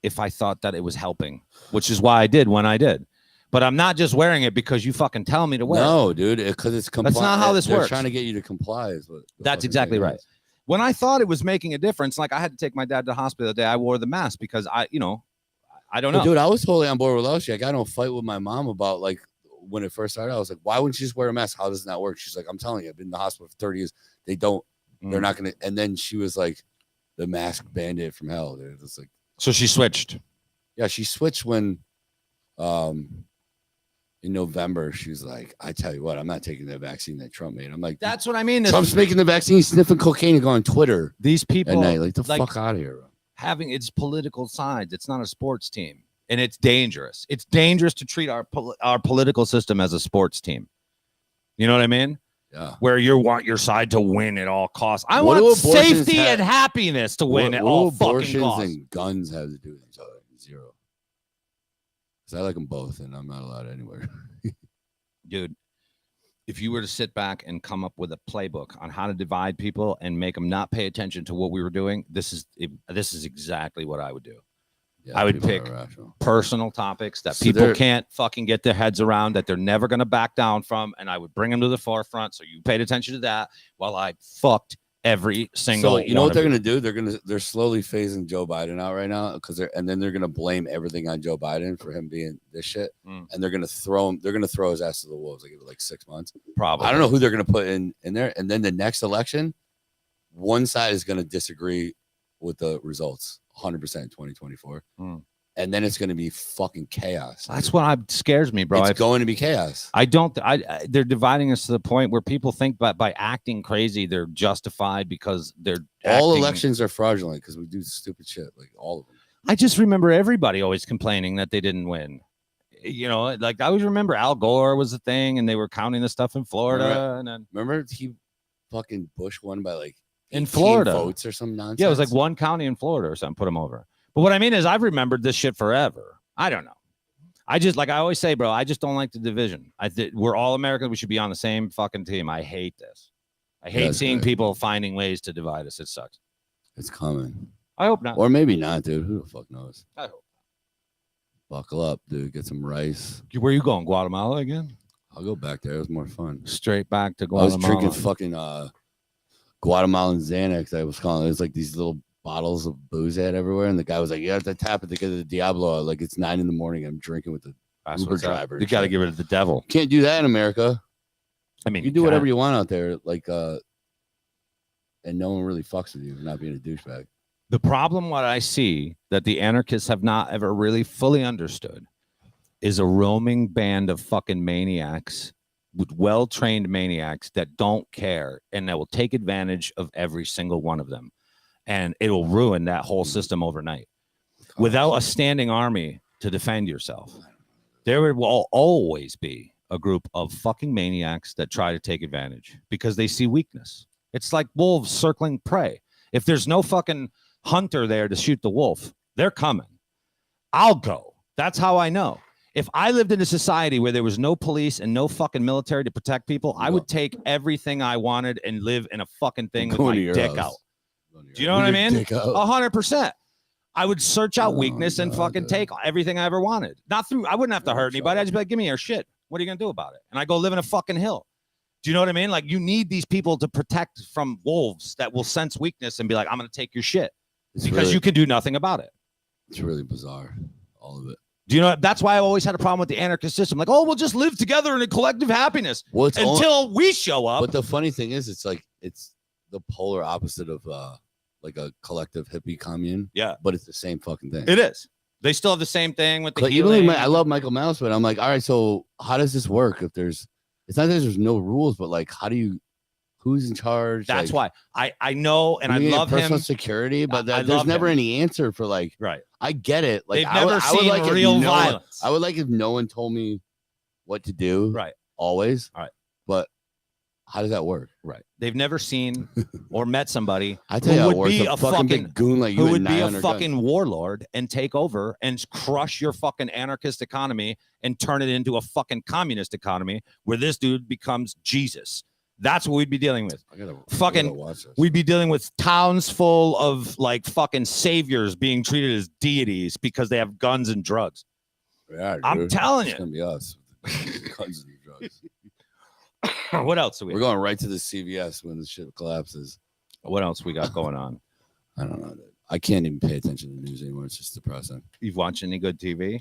if I thought that it was helping, which is why I did when I did. But I'm not just wearing it because you fucking tell me to wear it. No, dude, because it's That's not how this They're works. trying to get you to comply. Is what the That's fucking exactly thing right. is. When I thought it was making a difference, like I had to take my dad to the hospital the day I wore the mask because I don't But know. dude, I was totally on board with Elsie. I got in a fight with my mom about like when it first started. I was like, why wouldn't you just wear a mask? How does that work? She's like, I'm telling you, I've been in the hospital for 30 years. They don't. They're Mm. not gonna. And then she was like, the mask bandit from hell. Dude. It's like, So she switched. yeah, she switched when, in November, she was like, I tell you what, I'm not taking the vaccine that Trump made. I'm like, That's what I mean. Trump's making the vaccine, sniffing cocaine, and going on Twitter These at people night. Like, the like- fuck out of here, bro. having its political sides. It's not a sports team, and it's dangerous. It's dangerous to treat our political system as a sports team. You know what I mean? Yeah. Where you want your side to win at all costs. I What want do abortions safety have- and happiness to win at What all do fucking abortions costs. and guns have to do with each other? Zero. Because I like them both, and I'm not allowed anywhere. Dude, if you were to sit back and come up with a playbook on how to divide people and make them not pay attention to what we were doing, this is exactly what I would do. Yeah, I would people are pick- irrational. Personal topics that So people they're- can't fucking get their heads around, that they're never going to back down from, and I would bring them to the forefront. So you paid attention to that while I fucked every single. So you know one what they're of gonna do? They're slowly phasing Joe Biden out right now and then they're gonna blame everything on Joe Biden for him being this shit, Mm. and they're gonna throw his ass to the wolves. Like give it like 6 months. Probably. I don't know who they're gonna put in there, and then the next election, one side is gonna disagree with the results 100% 2024, Mm. and then it's gonna be fucking chaos. That's what scares me, bro. It's going to be chaos. They're dividing us to the point where people think that by acting crazy, they're justified because they're All acting- elections are fraudulent because we do stupid shit, like all of them. I just remember everybody always complaining that they didn't win. You know, like I always remember Al Gore was the thing, and they were counting the stuff in Florida, Right. and then Remember fucking Bush won by like In 18 Florida. votes or some nonsense. Yeah, it was like one county in Florida or something. Put him over. But what I mean is, I've remembered this shit forever. I don't know. I just like I always say, bro. I just don't like the division. We're all Americans. We should be on the same fucking team. I hate this. I hate That's seeing right. people finding ways to divide us. It sucks. It's coming, I hope not. or maybe not, dude. Who the fuck knows? I hope. Buckle up, dude. Get some rice. Where you going? Guatemala again? I'll go back there. It was more fun. Straight back to I was Guatemala. drinking fucking Guatemalan Xanax. I was calling it. It was like these little bottles of booze they had everywhere, and the guy was like, "You have to tap it to get the Diablo." Like it's 9 a.m. I'm drinking with the That's Uber what's up. driver You and got to shit. get rid of the devil. Can't do that in America. I mean, You do whatever you want out there, like and no one really fucks with you for not being a douchebag. The problem, what I see that the anarchists have not ever really fully understood, is a roaming band of fucking maniacs, with well-trained maniacs that don't care and that will take advantage of every single one of them, and it will ruin that whole system overnight. Without a standing army to defend yourself, there will always be a group of fucking maniacs that try to take advantage because they see weakness. It's like wolves circling prey. If there's no fucking hunter there to shoot the wolf, they're coming. I'll go. That's how I know. If I lived in a society where there was no police and no fucking military to protect people, I would take everything I wanted and live in a fucking thing with my dick out. Do you know what I mean? 100%. I would search out weakness and fucking take everything I ever wanted. Not through, I wouldn't have to hurt anybody. I'd just be like, give me your shit. What are you going to do about it? And I go live in a fucking hill. Do you know what I mean? Like, you need these people to protect from wolves that will sense weakness and be like, I'm going to take your shit because you can do nothing about it. It's really bizarre, all of it. Do you know? That's why I always had a problem with the anarchist system. Like, oh, we'll just live together in a collective happiness until we show up. But the funny thing is, it's like it's the polar opposite of like a collective hippie commune. Yeah, but it's the same fucking thing. It is. They still have the same thing with the But healing. I love Michael Mouse, but I'm like, all right, so how does this work? If there's, it's not that there's no rules, but like, how do you? Who's in charge? That's like, why I know and I love personal him. security, but I there's love never him. any answer for like. Right. I get it. Like They've I would, never I would seen like if real no one- violence. I would like if no one told me what to do. Right. Always. Right. But how does that work? Right. They've never seen or met somebody I tell you, how who it would works. be A a fucking big fucking goon like you who with would be a 900 guns. fucking warlord and take over and crush your fucking anarchist economy and turn it into a fucking communist economy where this dude becomes Jesus. That's what we'd be dealing with. I gotta watch this. We'd be dealing with towns full of like fucking saviors being treated as deities because they have guns and drugs. Yeah, I'm dude. telling It's you. gonna be us. Guns and drugs. What else do we? We're going right to the CVS when the shit collapses. What else we got going on? I don't know. Dude. I can't even pay attention to the news anymore. It's just depressing. You've watched any good TV?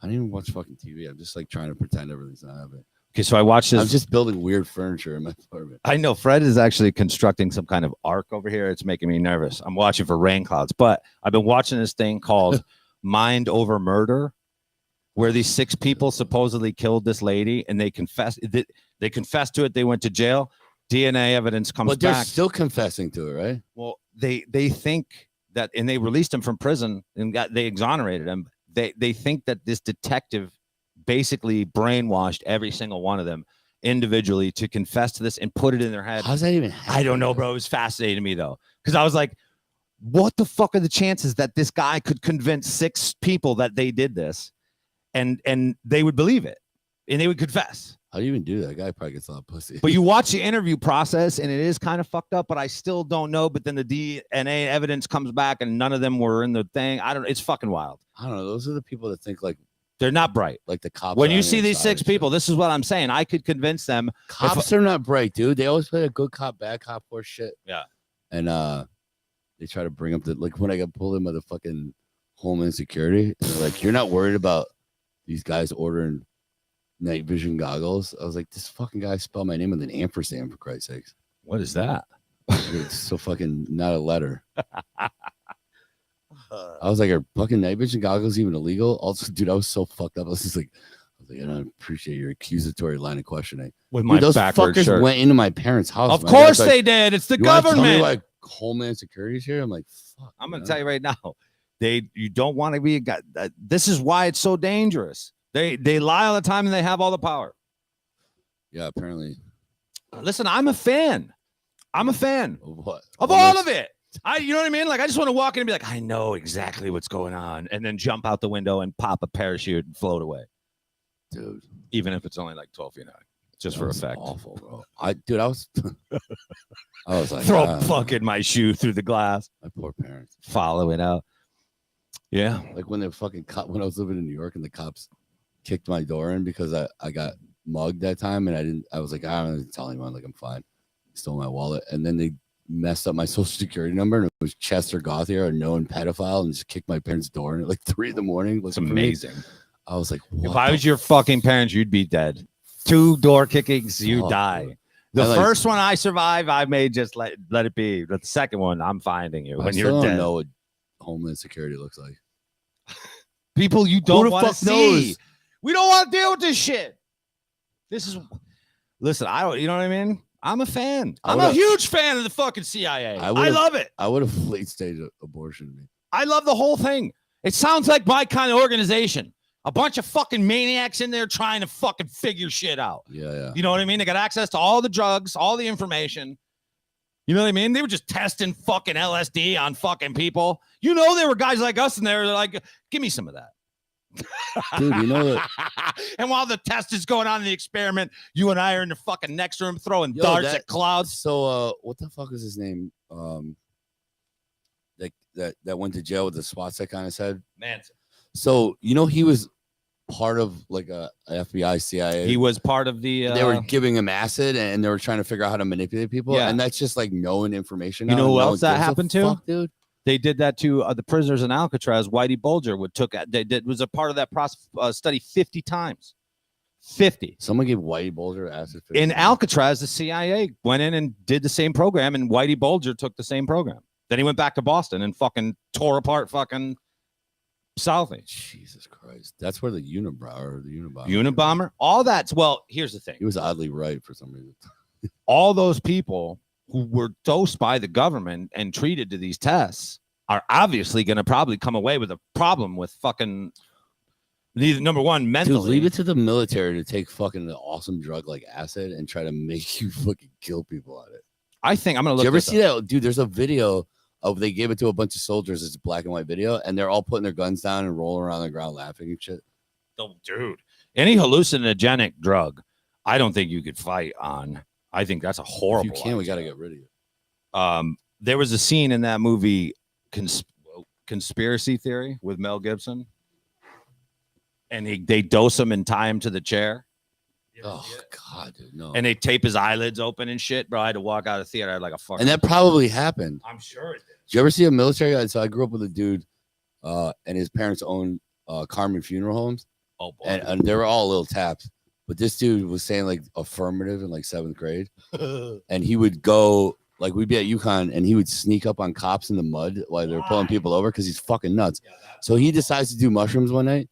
I don't even watch fucking TV. I'm just like trying to pretend everything's not happening. Okay, so I watched this. I'm just building weird furniture in my apartment. I know Fred is actually constructing some kind of ark over here. It's making me nervous. I'm watching for rain clouds, but I've been watching this thing called Mind Over Murder, where these 6 people supposedly killed this lady, and they confessed. They confessed to it. They went to jail. DNA evidence comes But they're back. still confessing to it, right? Well, they think that, and they released him from prison and they exonerated him. They think that this detective basically brainwashed every single one of them individually to confess to this and put it in their head. How's that even happen? I don't know, bro. It was fascinating to me though, because I was like, what the fuck are the chances that this guy could convince 6 people that they did this and they would believe it and they would confess? How do you even do that? That guy probably gets a lot of pussy. But you watch the interview process and it is kind of fucked up, but I still don't know. But then the DNA evidence comes back and none of them were in the thing. I don't know. It's fucking wild. I don't know. Those are the people that think like They're not bright. the cops. When are you on see the these inside 6 and people, shit. this is what I'm saying. I could convince them. Cops are not bright, dude. They always play a good cop, bad cop horse shit. Yeah. And they try to bring up the like when I got pulled in by the fucking Homeland Security, and they're like, "You're not worried about these guys ordering night vision goggles?" I was like, "This fucking guy spelled my name with an ampersand, for Christ's sakes." What is that? It's so fucking not a letter. I was like, "Are fucking night vision goggles even illegal?" Also, dude, I was so fucked up. I was just like, I don't appreciate your accusatory line of questioning. With my Dude, those backward fuckers shirt. went into my parents' house. Of My course dad's like, they did. It's the "You wanna tell me government. why Homeland Security's here?" I'm like, "Fuck." I'm going man. to tell you right now. You don't want to be a guy. This is why it's so dangerous. They lie all the time and they have all the power. Yeah, apparently. Listen, I'm a fan. I'm a fan Of what? of all of it. You know what I mean? Like, I just want to walk in and be like, I know exactly what's going on, and then jump out the window and pop a parachute and float away, Dude. even if it's only like 12 feet high, just for That was effect. Awful, bro. I was I was like, Throw ah, fucking my shoe through the glass, my poor parents. follow it out. Yeah. Like when the fucking when I was living in New York and the cops kicked my door in because I got mugged that time and I was like, I don't need to tell anyone, like I'm fine. Stole my wallet. And then they messed up my social security number and it was Chester Gauthier, a known pedophile, and just kicked my parents' door in at like 3 a.m. It's amazing. I was like, If I was your fucking parents, you'd be dead. 2 door kickings, you Fuck, die. dude. The I like- first one I survive, I may just let it be. But the second one, I'm finding you I when still you're don't dead. know what Homeland Security looks like. People you Who don't the want to fuck see. knows? We don't want to deal with this shit. Listen, I don't, you know what I mean? I'm a fan. I I'm a would've- huge fan of the fucking CIA. I I would've- love it. I would have late stage abortion me. I love the whole thing. It sounds like my kind of organization. A bunch of fucking maniacs in there trying to fucking figure shit out. Yeah. You know what I mean? They got access to all the drugs, all the information. You know what I mean? They were just testing fucking LSD on fucking people. You know, there were guys like us in there. They're like, give me some of that. Dude, you know that And while the test is going on in the experiment, you and I are in the fucking next room throwing Yo, darts that- at clouds. So what the fuck is his name? That went to jail with the swats that kind of said. Manson. So you know he was part of like a FBI CIA. He was part of the. They were giving him acid and they were trying to figure out how to manipulate people. Yeah. And that's just like known information. You now, know and who no else one that gives a happened to? fuck, dude? They did that to the prisoners in Alcatraz. Whitey Bulger was a part of that process study 50 times. 50. Someone gave Whitey Bulger acid. In Alcatraz, the CIA went in and did the same program, and Whitey Bulger took the same program. Then he went back to Boston and fucking tore apart fucking Southie. Jesus Christ. That's where the Unabomber. Unabomber, all that's, well, here's the thing. He was oddly right for some reason. All those people who were dosed by the government and treated to these tests are obviously going to probably come away with a problem with fucking number one, mentally. Dude, leave it to the military to take fucking an awesome drug like acid and try to make you fucking kill people on it. I think I'm going to Did look. you ever this see up. that? Dude, there's a video of they gave it to a bunch of soldiers. It's a black and white video, and they're all putting their guns down and rolling around the ground laughing and shit. Oh, dude, any hallucinogenic drug, I don't think you could fight on. I think that's a horrible. If you can, we got to idea. get rid of you. There was a scene in that movie, Conspiracy Theory, with Mel Gibson, and they dose him and tie him to the chair, Oh, God, dude, no. and they tape his eyelids open and shit. Bro, I had to walk out of the theater. I had like a fucking. And that probably happened. I'm sure it did. Did you ever see a military guy? So I grew up with a dude, and his parents owned Carmen Funeral Homes, Oh boy. and they were all little taps. But this dude was saying like affirmative in like 7th grade, and he would go like we'd be at UConn, and he would sneak up on cops in the mud while they were pulling Why? people over because he's fucking nuts. So he decides to do mushrooms one night.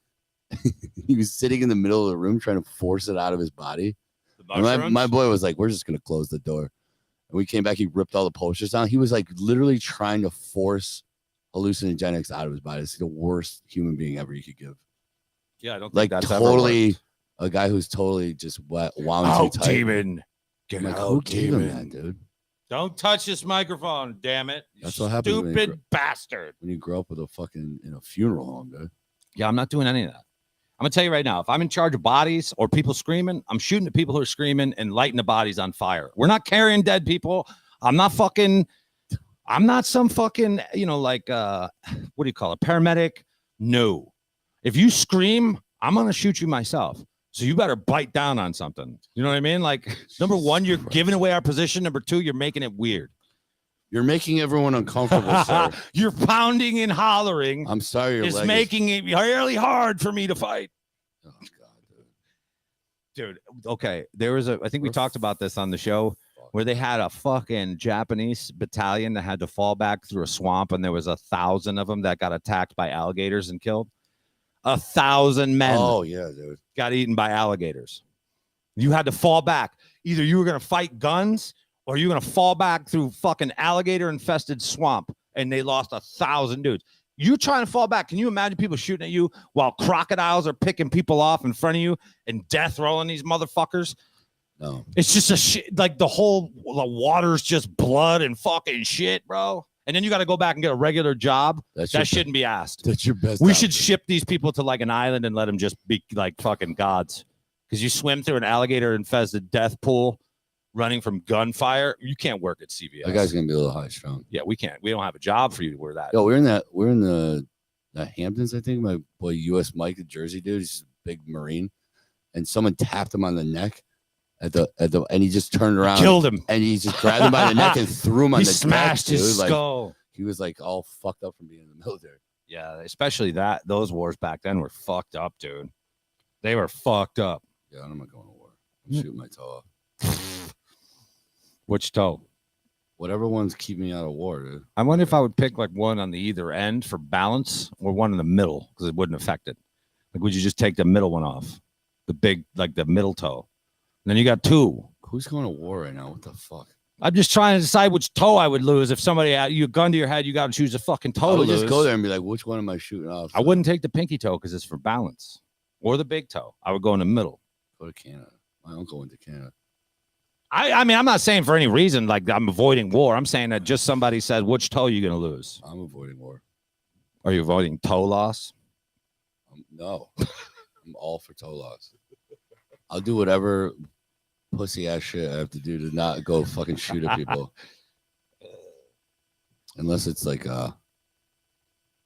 He was sitting in the middle of the room trying to force it out of his body. And my boy was like, "We're just gonna close the door." And we came back. He ripped all the posters down. He was like literally trying to force hallucinogenics out of his body. It's the worst human being ever you could give. Yeah, I don't think Like that's ever totally worked. a guy who's totally just wound Out too tight. demon. Get I'm like, out, who gave him demon. that, dude? Don't touch this microphone, damn it. You That's what happens when you Stupid bastard. When you grow up with a fucking in a funeral home, dude. Yeah, I'm not doing any of that. I'm gonna tell you right now, if I'm in charge of bodies or people screaming, I'm shooting at people who are screaming and lighting the bodies on fire. We're not carrying dead people. I'm not some fucking, like what do you call it? Paramedic? No. If you scream, I'm gonna shoot you myself. So you better bite down on something. You know what I mean? Like, number one, you're giving away our position. Number two, you're making it weird. You're making everyone uncomfortable, sir. You're pounding and hollering. I'm sorry your It's leg making it really hard for me to fight. Oh God, dude. Dude, okay. There was I think we We're talked about this on the show where they had a fucking Japanese battalion that had to fall back through a swamp, and there was 1,000 of them that got attacked by alligators and killed. 1,000 men Oh yeah, dude. got eaten by alligators. You had to fall back. Either you were going to fight guns or you're going to fall back through fucking alligator infested swamp, and they lost 1,000 dudes. You trying to fall back. Can you imagine people shooting at you while crocodiles are picking people off in front of you and death rolling these motherfuckers? No. It's just a shit. Like the water's just blood and fucking shit, bro. And then you got to go back and get a regular job. That's your That shouldn't be asked. That's your best. We should option. ship these people to like an island and let them just be like fucking gods. Because you swim through an alligator-infested death pool, running from gunfire. You can't work at CVS. That guy's gonna be a little high strung. Yeah, we can't. We don't have a job for you to wear that. Yo, we're in the Hamptons, I think. My boy US Mike, the Jersey dude, he's a big Marine, and someone tapped him on the neck and he just turned around, Killed him. and he just grabbed him by the neck and threw him on He the smashed deck, his dude. skull. Like, he was like all fucked up from being in the military. Yeah, especially those wars back then were fucked up, dude. They were fucked up. Yeah, I'm not going to war. I'm Mm. shooting my toe off. Which toe? Whatever one's keeping me out of war, dude. I wonder if I would pick like one on the either end for balance or one in the middle because it wouldn't affect it. Like, would you just take the middle one off? The big, like the middle toe. And then you got two. Who's going to war right now? What the fuck? I'm just trying to decide which toe I would lose. If somebody had you a gun to your head, you got to choose a fucking toe I to would lose. just go there and be like, which one am I shooting off? I wouldn't take the pinky toe because it's for balance, or the big toe. I would go in the middle. Go to Canada. My uncle went to Canada. I mean, I'm not saying for any reason like I'm avoiding war. I'm saying that just somebody said, which toe are you going to lose? I'm avoiding war. Are you avoiding toe loss? No, I'm all for toe loss. I'll do whatever pussy ass shit I have to do to not go fucking shoot at people. Unless it's like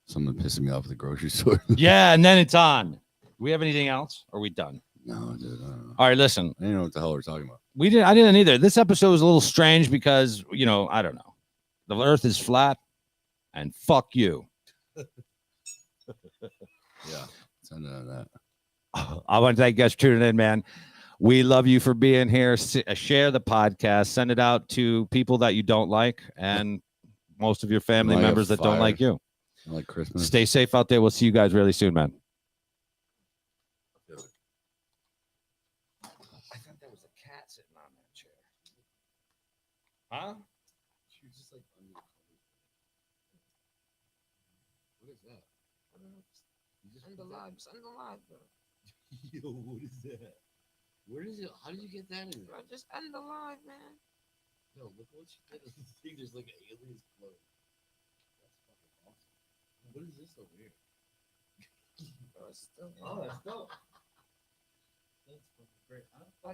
someone pissing me off at the grocery store. Yeah, and then it's on. Do we have anything else? Or are we done? No, dude. I don't know. All right, listen. I don't know what the hell we're talking about. I didn't either. This episode was a little strange because, I don't know. The earth is flat and fuck you. Yeah, it's ended on that. I want to thank you guys for tuning in, man. We love you for being here. Share the podcast. Send it out to people that you don't like and most of your family Like a members that don't fire. like you. I like Christmas. Stay safe out there. We'll see you guys really soon, man. I thought there was a cat sitting on that chair. Huh? She was just like under the covers. What is that? I don't know. You just End put the that- live. Just end the live, bro. Yo, what is that? Where is it? How did you get that in there? Bro, just end the live, man. Yo, look what she did. This thing, there's like an alien's clothes. That's fucking awesome. What is this over here? Bro, it's still Oh, that's dope. That's fucking great.